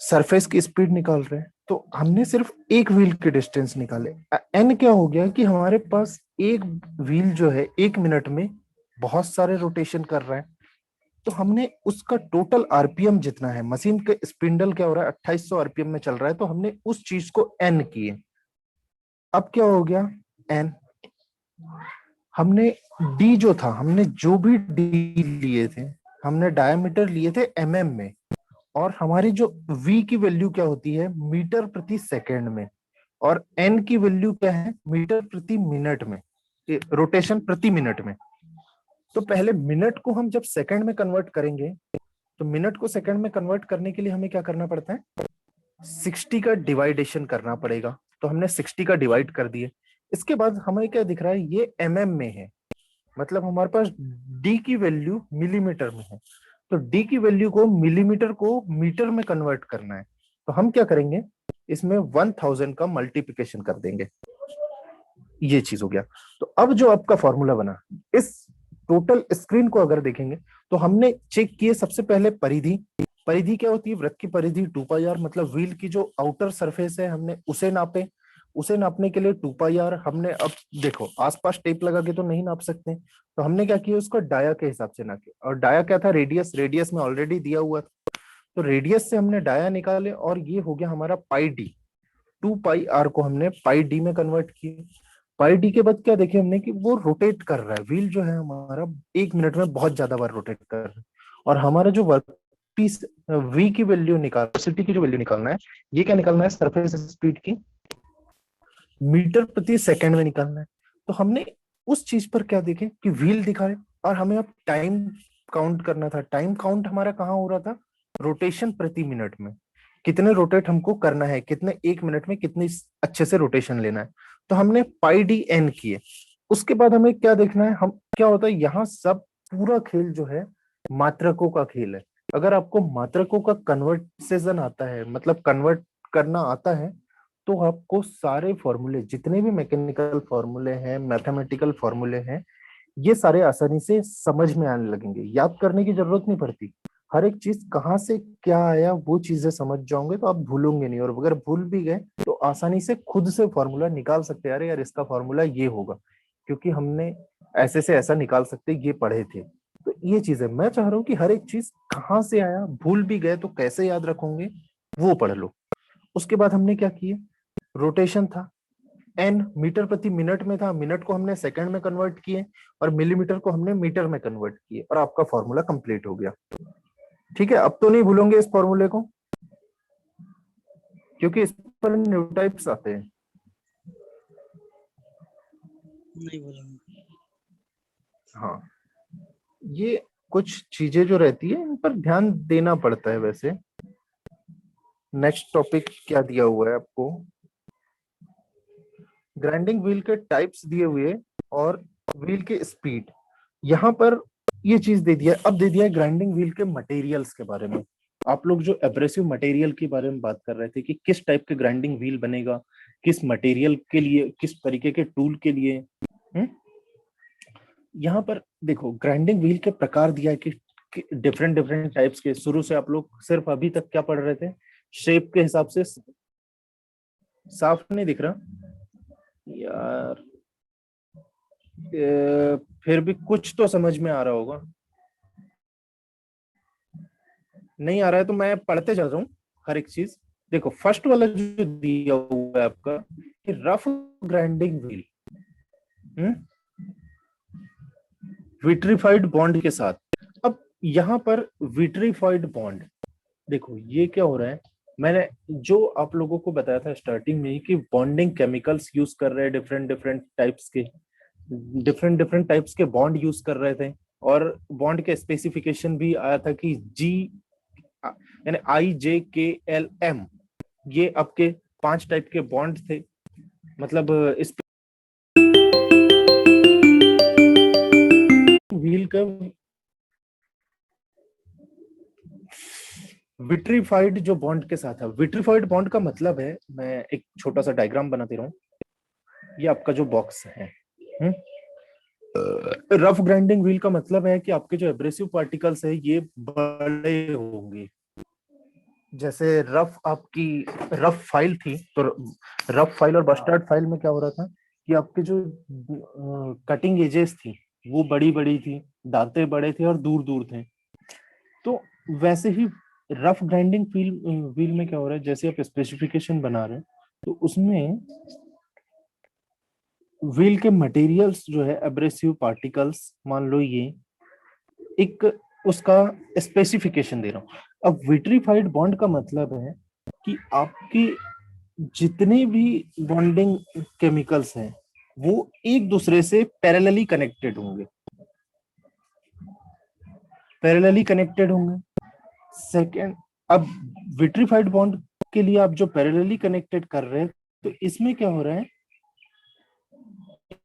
सरफेस की स्पीड निकाल रहे हैं। तो हमने सिर्फ एक व्हील के डिस्टेंस निकाले। एन क्या हो गया कि हमारे पास एक व्हील जो है 1 मिनट में बहुत सारे रोटेशन कर रहा है, तो हमने उसका टोटल आरपीएम जितना है, मशीन के स्पिंडल क्या हो रहा है 2800 आरपीएम में चल रहा है, तो हमने उस चीज को एन किए। अब क्या हो गया, एन, हमने डी जो था, हमने जो भी डी लिए थे, हमने डायमीटर लिए थे एमएम में, और हमारी जो v की वैल्यू क्या होती है, मीटर प्रति सेकंड में, और n की वैल्यू क्या है, मीटर प्रति मिनट में, रोटेशन प्रति मिनट में। तो पहले मिनट को हम जब सेकंड में कन्वर्ट करेंगे, तो मिनट को सेकंड में कन्वर्ट करने के लिए हमें क्या करना पड़ता है, 60 का डिवाइडेशन करना पड़ेगा। तो हमने 60 का डिवाइड कर दिए। इसके बाद हमें क्या दिख रहा है, ये एमएम में है, मतलब हमारे पास डी की वैल्यू मिलीमीटर में है, तो डी की वैल्यू को मिलीमीटर को मीटर में कन्वर्ट करना है। तो हम क्या करेंगे, इसमें 1000 का मल्टीप्लिकेशन कर देंगे, ये चीज हो गया। तो अब जो आपका फॉर्मूला बना, इस टोटल स्क्रीन को अगर देखेंगे तो हमने चेक किए सबसे पहले परिधि, परिधि क्या होती है, वृत्त की परिधि 2 पाई आर, मतलब व्हील की जो आउटर सरफेस है हमने उसे नापे। उसे नापने के लिए 2 पाई आर हमने, अब देखो आसपास टेप लगा के तो नहीं नाप सकते, तो हमने क्या किया, उसको डाया के हिसाब से नापे। और डाया क्या था, रेडियस, रेडियस में ऑलरेडी दिया हुआ था, तो रेडियस से हमने डाया निकाले, और ये हो गया हमारा पाई डी। 2 पाई आर को हमने पाई डी में कन्वर्ट किया। पाई डी के बाद क्या देखे हमने कि वो रोटेट कर रहा है, व्हील जो है हमारा 1 मिनट में बहुत ज्यादा बार रोटेट कर रहा है, और हमारा जो वर्क पीस वी की वैल्यू निकाल, सिटी की जो वैल्यू निकालना है, ये क्या निकालना है, सरफेस स्पीड की मीटर प्रति सेकंड में निकालना है। तो हमने उस चीज पर क्या देखें कि व्हील दिखाए और हमें अब टाइम काउंट करना था। टाइम काउंट हमारा कहाँ हो रहा था? रोटेशन प्रति मिनट में, कितने रोटेट हमको करना है, कितने एक मिनट में कितनी अच्छे से रोटेशन लेना है। तो हमने पाई डी एन किए। उसके बाद हमें क्या देखना है, हम क्या होता है यहाँ सब पूरा खेल जो है मात्रकों का खेल है। अगर आपको मात्रकों का कन्वर्सेशन आता है, मतलब कन्वर्ट करना आता है, तो आपको सारे फॉर्मूले, जितने भी मैकेनिकल फॉर्मूले हैं, मैथमेटिकल फॉर्मूले हैं, ये सारे आसानी से समझ में आने लगेंगे। याद करने की जरूरत नहीं पड़ती। हर एक चीज कहाँ से क्या आया वो चीजें समझ जाओगे तो आप भूलोगे नहीं, और अगर भूल भी गए तो आसानी से खुद से फॉर्मूला निकाल सकते हैं। अरे यार इसका फॉर्मूला ये होगा, क्योंकि हमने ऐसे से ऐसा निकाल सकते ये पढ़े थे। तो ये चीज है, मैं चाह रहा हूँ कि हर एक चीज कहाँ से आया, भूल भी गए तो कैसे याद रखोगे वो पढ़ लो। उसके बाद हमने क्या किए, रोटेशन था, एन मीटर प्रति मिनट में था, मिनट को हमने सेकंड में कन्वर्ट किए और मिलीमीटर को हमने मीटर में कन्वर्ट किए, और आपका फॉर्मूला कंप्लीट हो गया। ठीक है, अब तो नहीं भूलोगे इस फॉर्मूले को, क्योंकि इस पर न्यू टाइप्स आते हैं। नहीं बोलेंगे। हाँ, ये कुछ चीजें जो रहती है इन पर ध्यान देना पड़ता है। वैसे नेक्स्ट टॉपिक क्या दिया हुआ है आपको, ग्राइंडिंग व्हील के टाइप्स दिए हुए और व्हील के स्पीड। यहाँ पर ये चीज दे दिया, अब दे दिया है ग्राइंडिंग व्हील के मटेरियल्स के बारे में। आप लोग जो एब्रेसिव मटेरियल के बारे में बात कर रहे थे कि किस टाइप के ग्राइंडिंग व्हील बनेगा, किस मटेरियल के लिए, किस तरीके के टूल के लिए। यहाँ पर देखो ग्राइंडिंग व्हील के प्रकार दिया है कि डिफरेंट डिफरेंट टाइप्स के। शुरू से आप लोग सिर्फ अभी तक क्या पढ़ रहे थे, शेप के हिसाब से। साफ नहीं दिख रहा यार, फिर भी कुछ तो समझ में आ रहा होगा। नहीं आ रहा है तो मैं पढ़ते चल रहा हूँ हर एक चीज। देखो फर्स्ट वाला जो दिया हुआ है आपका, कि rough grinding wheel vitrified bond के साथ। अब यहाँ पर विट्रीफाइड बॉन्ड, देखो ये क्या हो रहा है, मैंने जो आप लोगों को बताया था स्टार्टिंग में ही कि बॉन्डिंग केमिकल्स यूज कर रहे हैं, डिफरेंट डिफरेंट टाइप्स के बॉन्ड यूज कर रहे थे। और बॉन्ड के स्पेसिफिकेशन भी आया था कि जी यानी IJKLM, ये आपके 5 टाइप के बॉन्ड थे। मतलब इस व्हील का विट्रीफाइड जो बॉन्ड के साथ है, विट्रीफाइड बॉन्ड का मतलब है, मैं एक छोटा सा डायग्राम बनाते रहूं। ये आपका जो बॉक्स है, रफ ग्राइंडिंग व्हील का मतलब है कि आपके जो एब्रेसिव पार्टिकल्स है ये बड़े होंगे। जैसे रफ आपकी रफ फाइल थी, तो रफ फाइल और बस्टर्ड फाइल में क्या हो रहा था कि आपके जो कटिंग एजेस थी वो बड़ी बड़ी थी, दांते बड़े थे और दूर दूर थे। तो वैसे ही रफ ग्राइंडिंग व्हील में क्या हो रहा है, जैसे आप स्पेसिफिकेशन बना रहे हैं तो उसमें व्हील के मटेरियल्स जो है एब्रेसिव पार्टिकल्स, मान लो ये एक उसका स्पेसिफिकेशन दे रहा हूं। अब विट्रीफाइड बॉन्ड का मतलब है कि आपके जितने भी बॉन्डिंग केमिकल्स हैं वो एक दूसरे से पैरेलली कनेक्टेड होंगे, सेकेंड, अब विट्रीफाइड बॉन्ड के लिए आप जो पैरेलली कनेक्टेड कर रहे हैं, तो इसमें क्या हो रहा है,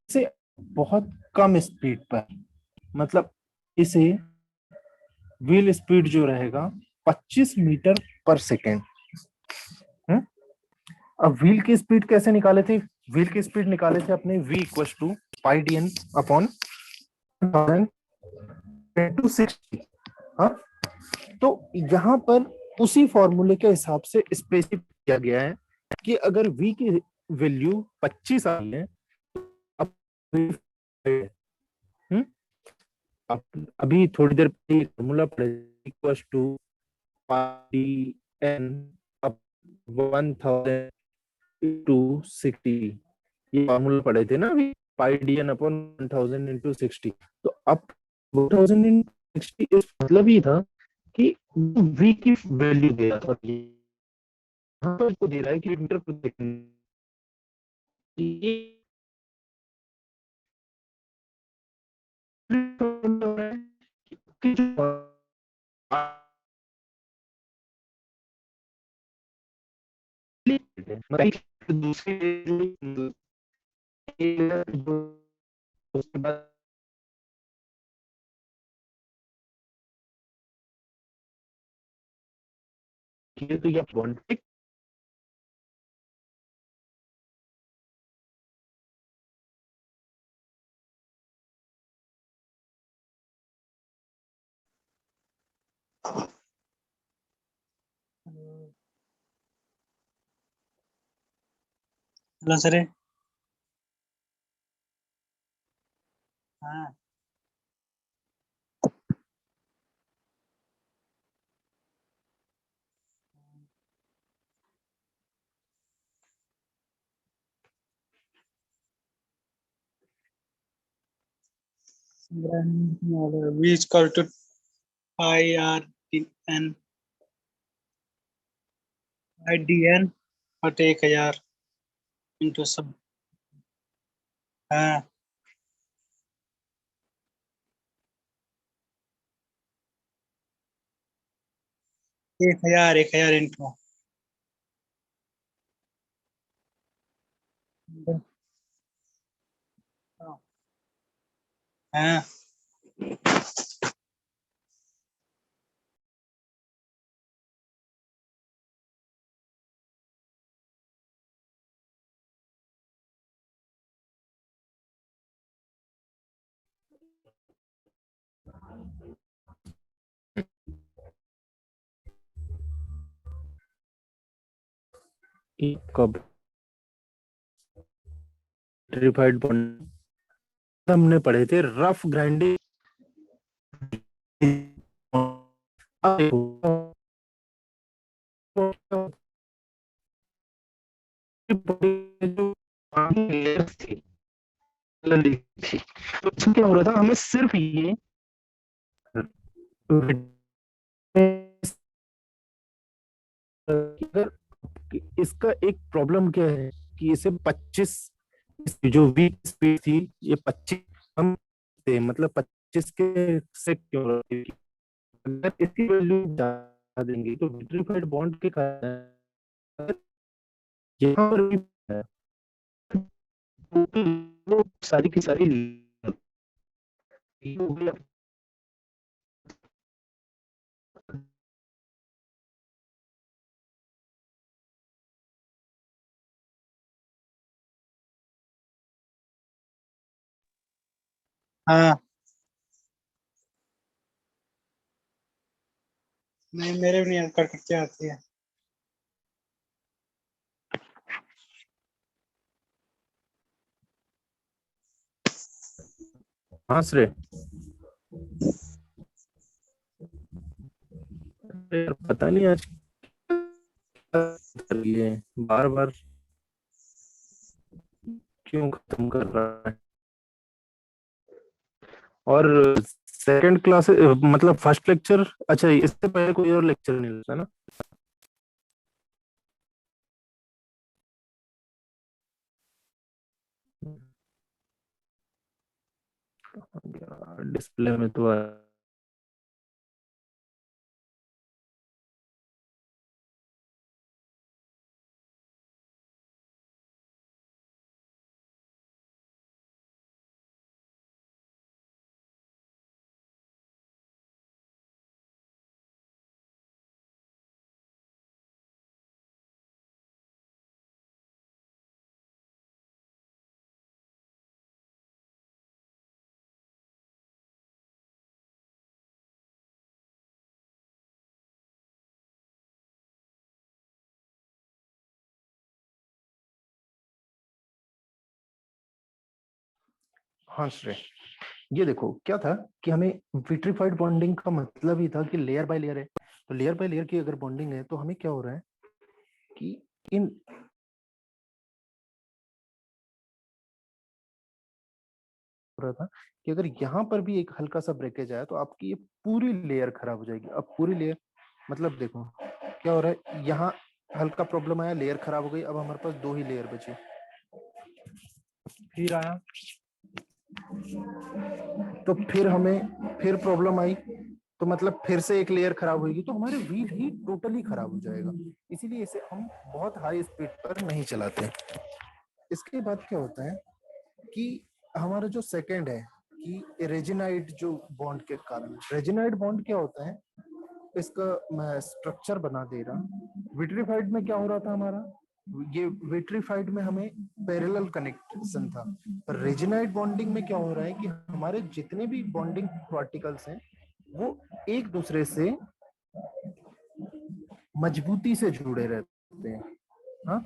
इसे बहुत कम स्पीड पर, मतलब इसे व्हील स्पीड जो रहेगा 25 मीटर पर सेकेंड। अब व्हील की स्पीड कैसे निकाले थे, व्हील की स्पीड निकाले थे अपने v equal to pi D N upon 60। हाँ, तो यहाँ पर उसी फॉर्मूले के हिसाब से स्पेसिफाई किया गया है कि अगर v की वैल्यू 25 आ रही है, अभी थोड़ी देर पहले फॉर्मूला पढ़े, equal to pi N 1000 to 60, ये फॉर्मूला पढ़े थे ना अभी, pi D N upon 1000 into 60। तो अब 1000 इंटू 60 इस मतलब ही था कि v की वैल्यू दे रहा था, यहाँ पर इसको दे रहा है कि मीटर प्रति सेकंड। दूसरी जो उसके बाद किए तो ये बॉन्ड हेलो सर। हाँ V is equal to I R N I D N but 1000 into सब। हाँ 1000 इंटू। हाँ कब विट्रिफाइड बॉन्ड हमने पढ़े थे रफ ग्राइंडिंग। थी तो उसमें क्या हो रहा था, हमें सिर्फ ये अगर इसका एक प्रॉब्लम क्या है कि इसे 25 जो वीक स्पीड थी ये 25 हम थे, मतलब 25 के से क्यों रखी थी? अगर इसकी वैल्यू ज्यादा देंगे तो विट्रिफाइड बॉन्ड के कारण यहाँ पर भी है, तो वो सारी की सारी हो गया। हाँ नहीं, मेरे भी नहीं कर करके आती है। हाँ श्रेय, यार पता नहीं आज ये बार बार क्यों खत्म कर रहा है। और सेकंड क्लास मतलब फर्स्ट लेक्चर, अच्छा इससे पहले कोई और लेक्चर नहीं लगता ना? डिस्प्ले में तो हाँ श्रेय, ये देखो क्या था कि हमें विट्रिफाइड बॉन्डिंग का मतलब ही था कि लेयर बाय लेयर है, तो लेयर बाय लेयर की अगर बॉन्डिंग है तो हमें क्या हो रहा है कि इन हो रहा था कि अगर यहाँ पर भी एक हल्का सा ब्रेकेज आया तो आपकी ये पूरी लेयर खराब हो जाएगी। अब पूरी लेयर मतलब देखो क्या हो रहा है, यहाँ हल्का प्रॉब्लम आया, लेयर खराब हो गई, अब हमारे पास 2 ही लेयर बची। फिर आया तो फिर प्रॉब्लम आई, तो मतलब फिर से एक लेयर खराब होगी, तो हमारे व्हील ही टोटली खराब हो जाएगा। इसीलिए इसे हम बहुत हाई स्पीड पर नहीं चलाते। इसके बाद क्या होता है कि हमारा जो सेकंड है कि रेजिनाइड जो बॉन्ड के कारण, रेजिनाइड बॉन्ड क्या होता है, इसका मैं स्ट्रक्चर बना दे रहा। विट्रीफाइड में क्या हो रहा था हमारा, ये विट्रीफाइड में हमें पैरेलल कनेक्शन था, पर रेजिनाइड बॉन्डिंग में क्या हो रहा है कि हमारे जितने भी बॉन्डिंग पार्टिकल्स हैं वो एक दूसरे से मजबूती से जुड़े रहते हैं। हाँ,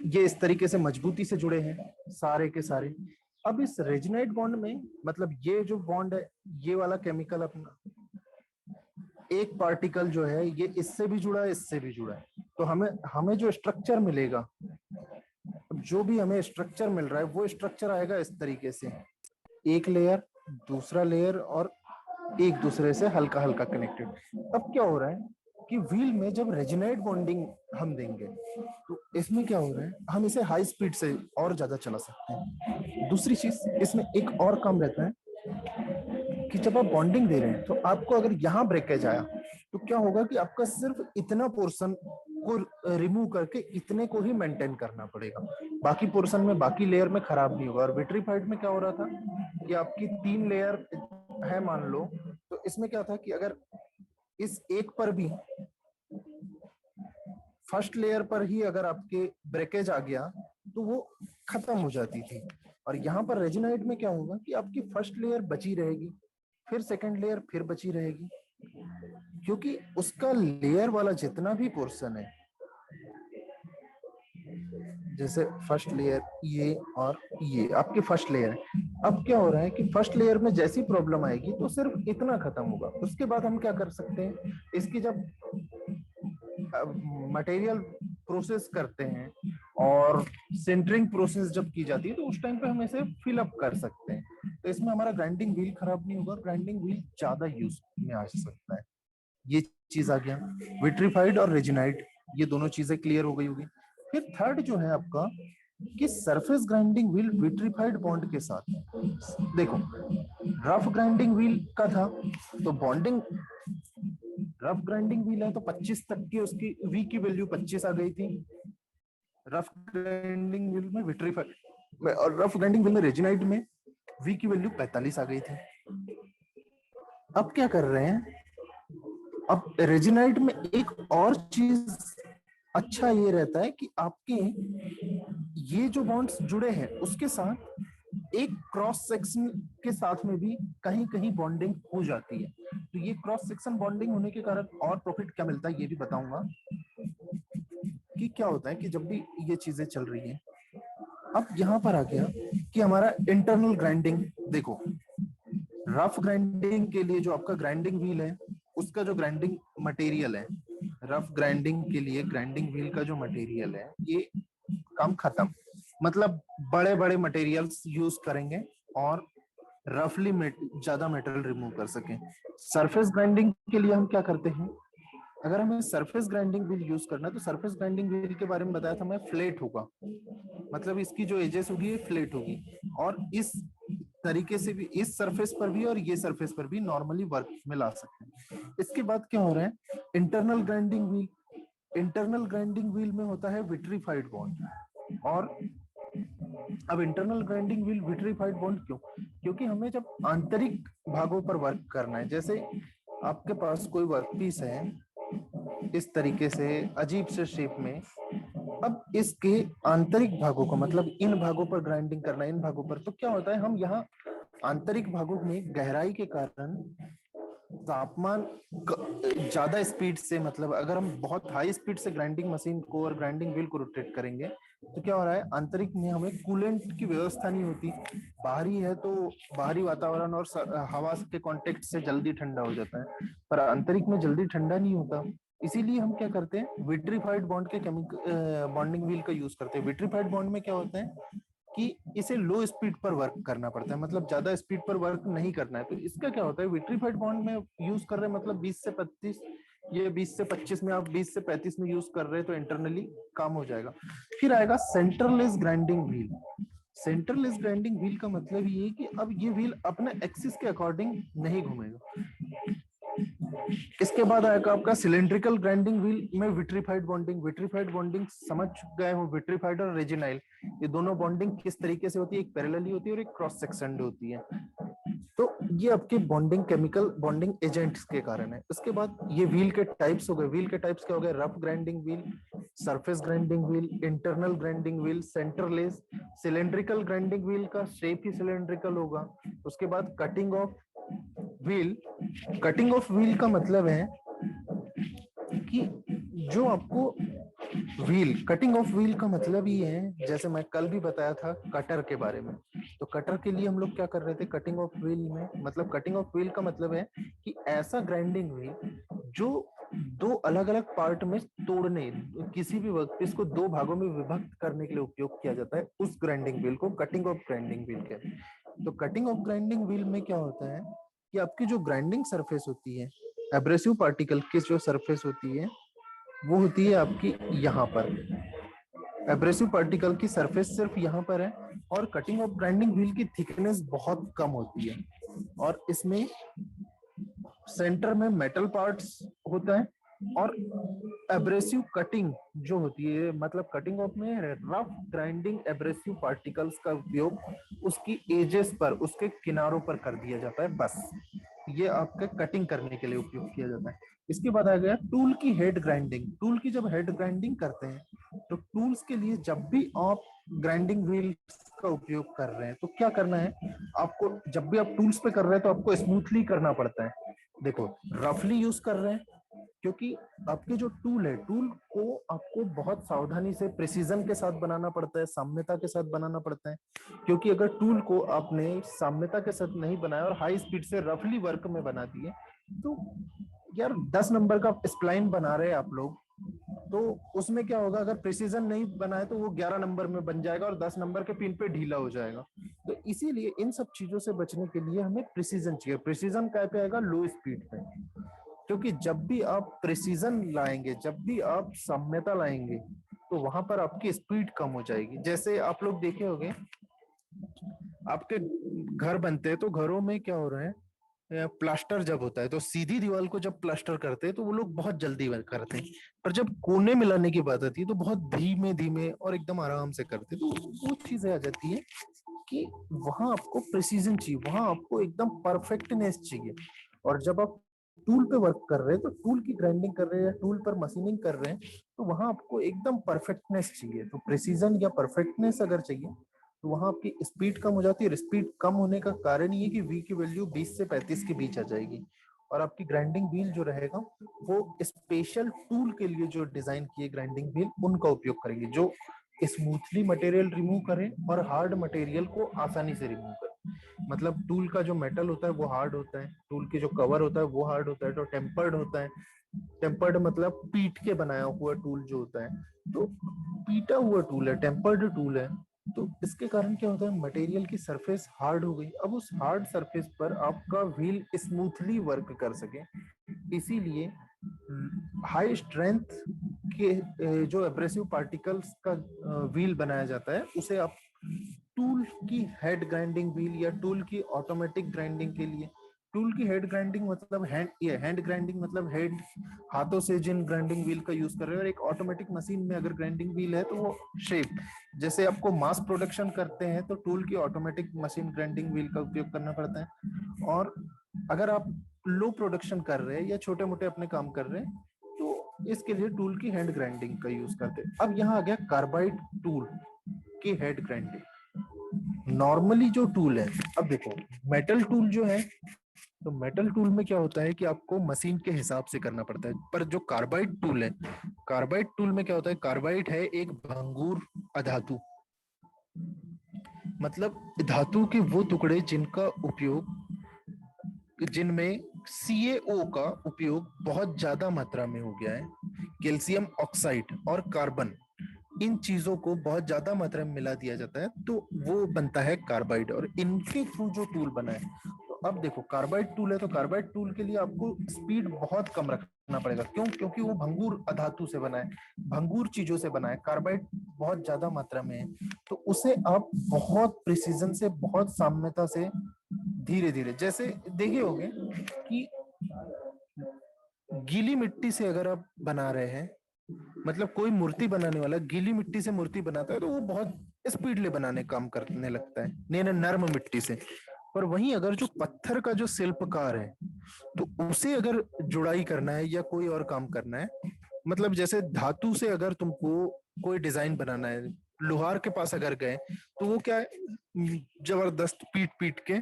ये इस तरीके से मजबूती से जुड़े हैं सारे के सारे। अब इस रेजिनाइड बॉन्ड में मतलब ये जो बॉन्ड है, ये वाला केमिकल अपना एक पार्टिकल जो है ये इससे भी जुड़ा है, इससे भी जुड़ा है, तो हमें जो स्ट्रक्चर मिलेगा, जो भी हमें स्ट्रक्चर मिल रहा है वो स्ट्रक्चर आएगा इस तरीके से, एक लेयर, दूसरा लेयर और एक दूसरे से हल्का हल्का कनेक्टेड। अब क्या हो रहा है कि व्हील में जब रेजिनाइड बॉन्डिंग हम देंगे तो इसमें क्या हो रहा है, हम इसे हाई स्पीड से और ज्यादा चला सकते हैं। दूसरी चीज इसमें एक और काम रहता है कि जब आप बॉन्डिंग दे रहे हैं तो आपको अगर यहाँ ब्रेकेज आया तो क्या होगा कि आपका सिर्फ इतना पोर्शन को रिमूव करके इतने को ही मेंटेन करना पड़ेगा, बाकी पोर्शन में बाकी लेयर में खराब नहीं होगा। और विट्रीफाइड में क्या हो रहा था कि आपकी 3 लेयर है मान लो, तो इसमें क्या था कि अगर इस एक पर भी फर्स्ट लेयर पर ही अगर आपके ब्रेकेज आ गया तो वो खत्म हो जाती थी। और यहाँ पर रेजिनाइड में क्या होगा कि आपकी फर्स्ट लेयर बची रहेगी, फिर सेकंड लेयर फिर बची रहेगी, क्योंकि उसका लेयर वाला जितना भी पोर्शन है, जैसे फर्स्ट लेयर ये और ये आपकी फर्स्ट लेयर है। अब क्या हो रहा है कि फर्स्ट लेयर में जैसी प्रॉब्लम आएगी तो सिर्फ इतना खत्म होगा। उसके बाद हम क्या कर सकते हैं, इसकी जब मटेरियल प्रोसेस करते हैं और सिंटरिंग प्रोसेस जब की जाती है तो उस टाइम पे हम इसे फिल अप कर सकते हैं, तो इसमें हमारा ग्राइंडिंग व्हील खराब नहीं होगा, ग्राइंडिंग व्हील ज्यादा यूज में आ सकता है। ये चीज आ गया विट्रीफाइड और रेजिनाइड, ये दोनों चीजें क्लियर हो गई होगी। फिर थर्ड जो है आपका कि surface grinding wheel vitrified bond के साथ, देखो रफ ग्राइंडिंग व्हील का था तो बॉन्डिंग, रफ ग्राइंडिंग व्हील है तो 25 तक की उसकी वी की वैल्यू 25 आ गई थी रफ ग्राइंडिंग व्हील में विट्रीफाइड में, और रफ ग्राइंडिंग व्हील में रेजिनाइड में वी की वैल्यू 45 आ गई थी। अब क्या कर रहे हैं, अब रेजिनाइड में एक और चीज अच्छा ये रहता है कि आपके ये जो बॉन्ड्स जुड़े हैं उसके साथ एक क्रॉस सेक्शन के साथ में भी कहीं कहीं बॉन्डिंग हो जाती है, तो ये क्रॉस सेक्शन बॉन्डिंग होने के कारण और प्रॉफिट क्या मिलता है ये भी बताऊंगा कि क्या होता है कि जब भी ये चीजें चल रही है। अब यहाँ पर आ गया कि हमारा इंटरनल ग्राइंडिंग, देखो रफ ग्राइंडिंग के लिए जो आपका ग्राइंडिंग व्हील है उसका जो ग्राइंडिंग मटेरियल है, रफ ग्राइंडिंग के लिए ग्राइंडिंग व्हील का जो मटेरियल है ये काम खत्म, मतलब बड़े बड़े मटेरियल्स यूज करेंगे और रफली ज्यादा मेटेरियल रिमूव कर सकें। सरफेस ग्राइंडिंग के लिए हम क्या करते हैं, अगर हमें सरफेस ग्राइंडिंग व्हील यूज करना है तो सरफेस ग्राइंडिंग व्हील के बारे में बताया था मैं, फ्लैट होगा, मतलब इसकी जो एजेस होगी फ्लैट होगी, और इस तरीके से भी इस सरफेस पर भी और ये सरफेस पर भी नॉर्मली वर्क में ला सकते हैं। इसके बाद क्या हो रहा है, internal grinding wheel, internal grinding wheel में होता है विट्रीफाइड बॉन्ड। और अब internal grinding wheel vitrified bond क्यों, क्योंकि हमें जब आंतरिक भागों पर वर्क करना है, जैसे आपके पास कोई वर्कपीस है इस तरीके से अजीब से शेप में, अब इसके आंतरिक भागों को मतलब इन भागों पर ग्राइंडिंग करना, इन भागों पर, तो क्या होता है हम यहाँ आंतरिक भागों में गहराई के कारण तापमान ज्यादा स्पीड से, मतलब अगर हम बहुत हाई स्पीड से ग्राइंडिंग मशीन को और ग्राइंडिंग व्हील को रोटेट करेंगे तो क्या हो रहा है, आंतरिक में हमें कूलेंट की व्यवस्था नहीं होती, बाहरी है तो बाहरी वातावरण और हवा के कांटेक्ट से जल्दी ठंडा हो जाता है, पर आंतरिक में जल्दी ठंडा नहीं होता। इसीलिए हम क्या करते हैं, विट्रीफाइड बॉन्ड के केमिकल बॉन्डिंग व्हील का यूज करते हैं। विट्रीफाइड बॉन्ड में क्या होता है कि इसे लो स्पीड पर वर्क करना पड़ता है, मतलब ज्यादा स्पीड पर वर्क नहीं करना है, तो इसका क्या होता है, विट्रीफाइड बॉन्ड में यूज कर रहे हैं मतलब 20 से 25, ये 20 से 25 में, आप 20 से 35 में यूज कर रहे हैं तो इंटरनली काम हो जाएगा। फिर आएगा centreless grinding wheel. Centreless grinding wheel का मतलब ये है कि अब ये व्हील अपने एक्सिस के अकॉर्डिंग नहीं घूमेगा। इसके बाद आएगा आपका सिलेंड्रिकल ग्राइंडिंग व्हील में विट्रीफाइड बॉन्डिंग। विट्रीफाइड बॉन्डिंग समझ गए हो, विट्रीफाइड और रेजिनाइल, ये दोनों बॉन्डिंग किस तरीके से होती है, एक पैरेलली होती है और एक क्रॉस सेक्शन होती है। तो ये आपके बॉन्डिंग केमिकल बॉन्डिंग एजेंट्स के कारण है। उसके बाद ये व्हील के टाइप्स हो गए। व्हील के टाइप्स क्या हो गए, rough grinding wheel, surface grinding wheel, internal grinding wheel, centreless. Cylindrical grinding wheel का शेप ही सिलेंड्रिकल होगा। उसके बाद cutting of wheel. Cutting of wheel का मतलब है कि जो आपको व्हील, कटिंग ऑफ व्हील का मतलब ये है, जैसे मैं कल भी बताया था कटर के बारे में, तो कटर के लिए हम लोग क्या कर रहे थे कटिंग ऑफ व्हील में, मतलब कटिंग ऑफ व्हील का मतलब है कि ऐसा ग्राइंडिंग व्हील जो दो अलग अलग पार्ट में तोड़ने, किसी भी वर्कपीस को दो भागों में विभक्त करने के लिए उपयोग किया जाता है, उस ग्राइंडिंग व्हील को कटिंग ऑफ ग्राइंडिंग व्हील कहते हैं। तो कटिंग ऑफ ग्राइंडिंग व्हील में क्या होता है कि आपकी जो ग्राइंडिंग सरफेस होती है, एब्रेसिव पार्टिकल की जो सरफेस होती है वो होती है आपकी यहाँ पर। एब्रेसिव पार्टिकल की सरफेस सिर्फ यहाँ पर है, और कटिंग ऑफ ग्राइंडिंग व्हील की थिकनेस बहुत कम होती है, और इसमें सेंटर में मेटल पार्ट्स होता है, और एब्रेसिव कटिंग जो होती है, मतलब कटिंग ऑफ में रफ ग्राइंडिंग एब्रेसिव पार्टिकल्स का उपयोग उसकी एजेस पर, उसके किनारों पर कर दिया जाता है। बस ये आपके कटिंग करने के लिए उपयोग किया जाता है। इसके बाद आ गया टूल की हेड ग्राइंडिंग। टूल की जब हेड ग्राइंडिंग करते हैं तो टूल्स के लिए जब भी आप ग्राइंडिंग व्हील का उपयोग कर रहे हैं तो क्या करना है आपको, जब भी आप टूल्स पे कर रहे हैं तो आपको स्मूथली करना पड़ता है। देखो रफली यूज कर रहे हैं क्योंकि आपके जो टूल है, टूल को आपको बहुत सावधानी से प्रिसीजन के साथ बनाना पड़ता है, साम्यता के साथ बनाना पड़ता है, क्योंकि अगर टूल को आपने साम्यता के साथ नहीं बनाया और हाई स्पीड से रफली वर्क में बना दिए तो यार 10 नंबर का स्प्लाइन बना रहे हैं आप लोग, तो उसमें क्या होगा, अगर प्रिसीजन नहीं बनाए तो वो 11 नंबर में बन जाएगा और 10 नंबर के पिन पे ढीला हो जाएगा। तो इसीलिए इन सब चीजों से बचने के लिए हमें प्रिसीजन चाहिए। प्रिसीजन क्या पे आएगा, लो स्पीड पे, क्योंकि जब भी आप प्रिसीजन लाएंगे, जब भी आप साम्यता लाएंगे तो वहां पर आपकी स्पीड कम हो जाएगी। जैसे आप लोग देखे होंगे आपके घर बनते हैं तो घरों में क्या हो रहा है, प्लास्टर जब होता है तो सीधी दीवार को जब प्लास्टर करते हैं तो वो लोग बहुत जल्दी करते हैं, पर जब कोने मिलाने की बात आती है तो बहुत धीमे धीमे और एकदम आराम से करते हैं। तो वो चीजें आ जाती है कि वहां आपको प्रिसीजन चाहिए, वहां आपको एकदम परफेक्टनेस चाहिए। और जब आप टूल पे वर्क कर रहे हैं तो टूल की ग्राइंडिंग कर रहे हैं या टूल पर मशीनिंग कर रहे हैं तो वहां आपको एकदम परफेक्टनेस चाहिए। तो प्रिसीजन या परफेक्टनेस अगर चाहिए तो वहां आपकी स्पीड कम हो जाती है। और स्पीड कम होने का कारण ये कि वी की वैल्यू 20 से 35 के बीच आ जाएगी, और आपकी ग्राइंडिंग व्हील जो रहेगा वो स्पेशल टूल के लिए जो डिजाइन किए ग्राइंडिंग व्हील उनका उपयोग करेंगे, जो स्मूथली मटेरियल रिमूव करें और हार्ड मटेरियल को आसानी से रिमूव करें। मतलब टूल का जो मेटल होता है वो हार्ड होता है, टूल के जो कवर होता है वो हार्ड होता है, तो टेम्पर्ड होता है। टेम्पर्ड मतलब पीट के बनाया हुआ टूल जो होता है, तो पीटा हुआ टूल है, टेम्पर्ड टूल है। तो इसके कारण क्या होता है, मटेरियल की सरफेस हार्ड हो गई। अब उस हार्ड सरफेस पर आपका व्हील स्मूथली वर्क कर सके, इसीलिए हाई स्ट्रेंथ के जो एब्रेसिव पार्टिकल्स का व्हील बनाया जाता है उसे आप टूल की हेड ग्राइंडिंग व्हील या टूल की ऑटोमेटिक ग्राइंडिंग के लिए, टूल की हेड ग्राइंडिंग मतलब हैंड ग्राइंडिंग मतलब हेड, हाथों से जिन ग्राइंडिंग व्हील का यूज कर रहे हैं, और एक ऑटोमेटिक मशीन में अगर ग्राइंडिंग व्हील है तो वो शेप, जैसे आपको मास प्रोडक्शन करते हैं तो टूल की ऑटोमेटिक मशीन ग्राइंडिंग व्हील का उपयोग करना पड़ता है। और अगर आप लो प्रोडक्शन कर रहे हैं या छोटे मोटे अपने काम कर रहे हैं तो इसके लिए टूल की हैंड ग्राइंडिंग का यूज करते हैं। अब यहाँ आ गया कार्बाइड टूल की हेड ग्राइंडिंग। नॉर्मली जो टूल है, अब देखो मेटल टूल जो है, तो मेटल टूल में क्या होता है कि आपको मशीन के हिसाब से करना पड़ता है, पर जो कार्बाइड टूल है, कार्बाइड टूल में क्या होता है, कार्बाइड है एक भंगुर अधातु, मतलब धातु के वो टुकड़े जिनका उपयोग, जिनमें CaO का उपयोग बहुत ज्यादा मात्रा में हो गया है, कैल्शियम ऑक्साइड और कार्बन, इन चीजों को बहुत ज्यादा मात्रा में मिला दिया जाता है तो वो बनता है कार्बाइड, और इनके थ्रू जो टूल बना है। तो अब देखो कार्बाइड टूल है तो कार्बाइड टूल के लिए आपको स्पीड बहुत कम रखना पड़ेगा। क्यों? क्योंकि वो भंगुर अधातु से बना है, भंगुर चीजों से बना है। कार्बाइड बहुत ज्यादा मात्रा में है, तो उसे आप बहुत प्रिसीजन से, बहुत साम्यता से, धीरे धीरे, जैसे देखे होंगे कि गीली मिट्टी से अगर आप बना रहे हैं, मतलब कोई मूर्ति बनाने वाला गीली मिट्टी से मूर्ति बनाता है तो वो बहुत स्पीडली बनाने काम करने लगता है, नहीं ना नर्म मिट्टी से। पर वहीं अगर जो पत्थर का जो शिल्पकार है, तो उसे अगर जुड़ाई करना है या कोई और काम करना है, मतलब जैसे धातु से अगर तुमको कोई डिजाइन बनाना है, लोहार के पास अगर गए तो वो क्या है, जबरदस्त पीट पीट के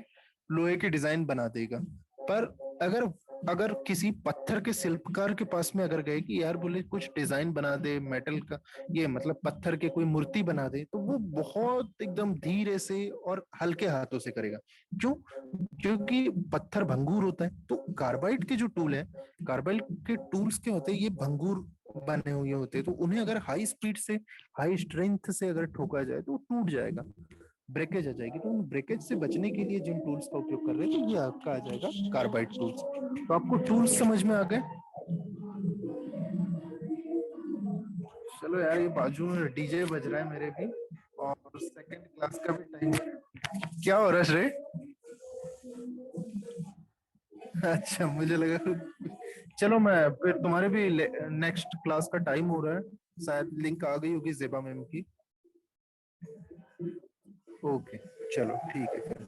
लोहे की डिजाइन बना देगा। पर अगर अगर किसी पत्थर के शिल्पकार के पास में अगर गए कि यार बोले कुछ डिजाइन बना दे मेटल का, ये मतलब पत्थर के कोई मूर्ति बना दे, तो वो बहुत एकदम धीरे से और हल्के हाथों से करेगा। क्यों? क्योंकि पत्थर भंगुर होता है। तो कार्बाइड के जो टूल है, कार्बाइड के टूल्स क्या होते हैं, ये भंगुर बने हुए होते हैं, तो उन्हें अगर हाई स्पीड से, हाई स्ट्रेंथ से अगर ठोका जाए तो वो टूट जाएगा, ब्रेकेज आ जाएगी। तो उन ब्रेकेज से बचने के लिए जिन टूल्स का उपयोग कर रहे हैं, तो ये आपका आ जाएगा कार्बाइड टूल्स। तो आपको टूल्स समझ में आ गए? चलो यार, ये बाजू में डीजे बज रहा है मेरे भी, और सेकंड क्लास का भी टाइम। क्या हो रहा है श्रेय? अच्छा, मुझे लगा। चलो, मैं फिर, तुम्हारे भी नेक्स्ट क्लास का टाइम हो रहा है, शायद लिंक आ गई होगी जेबा मैम की। ओके, चलो ठीक है फिर।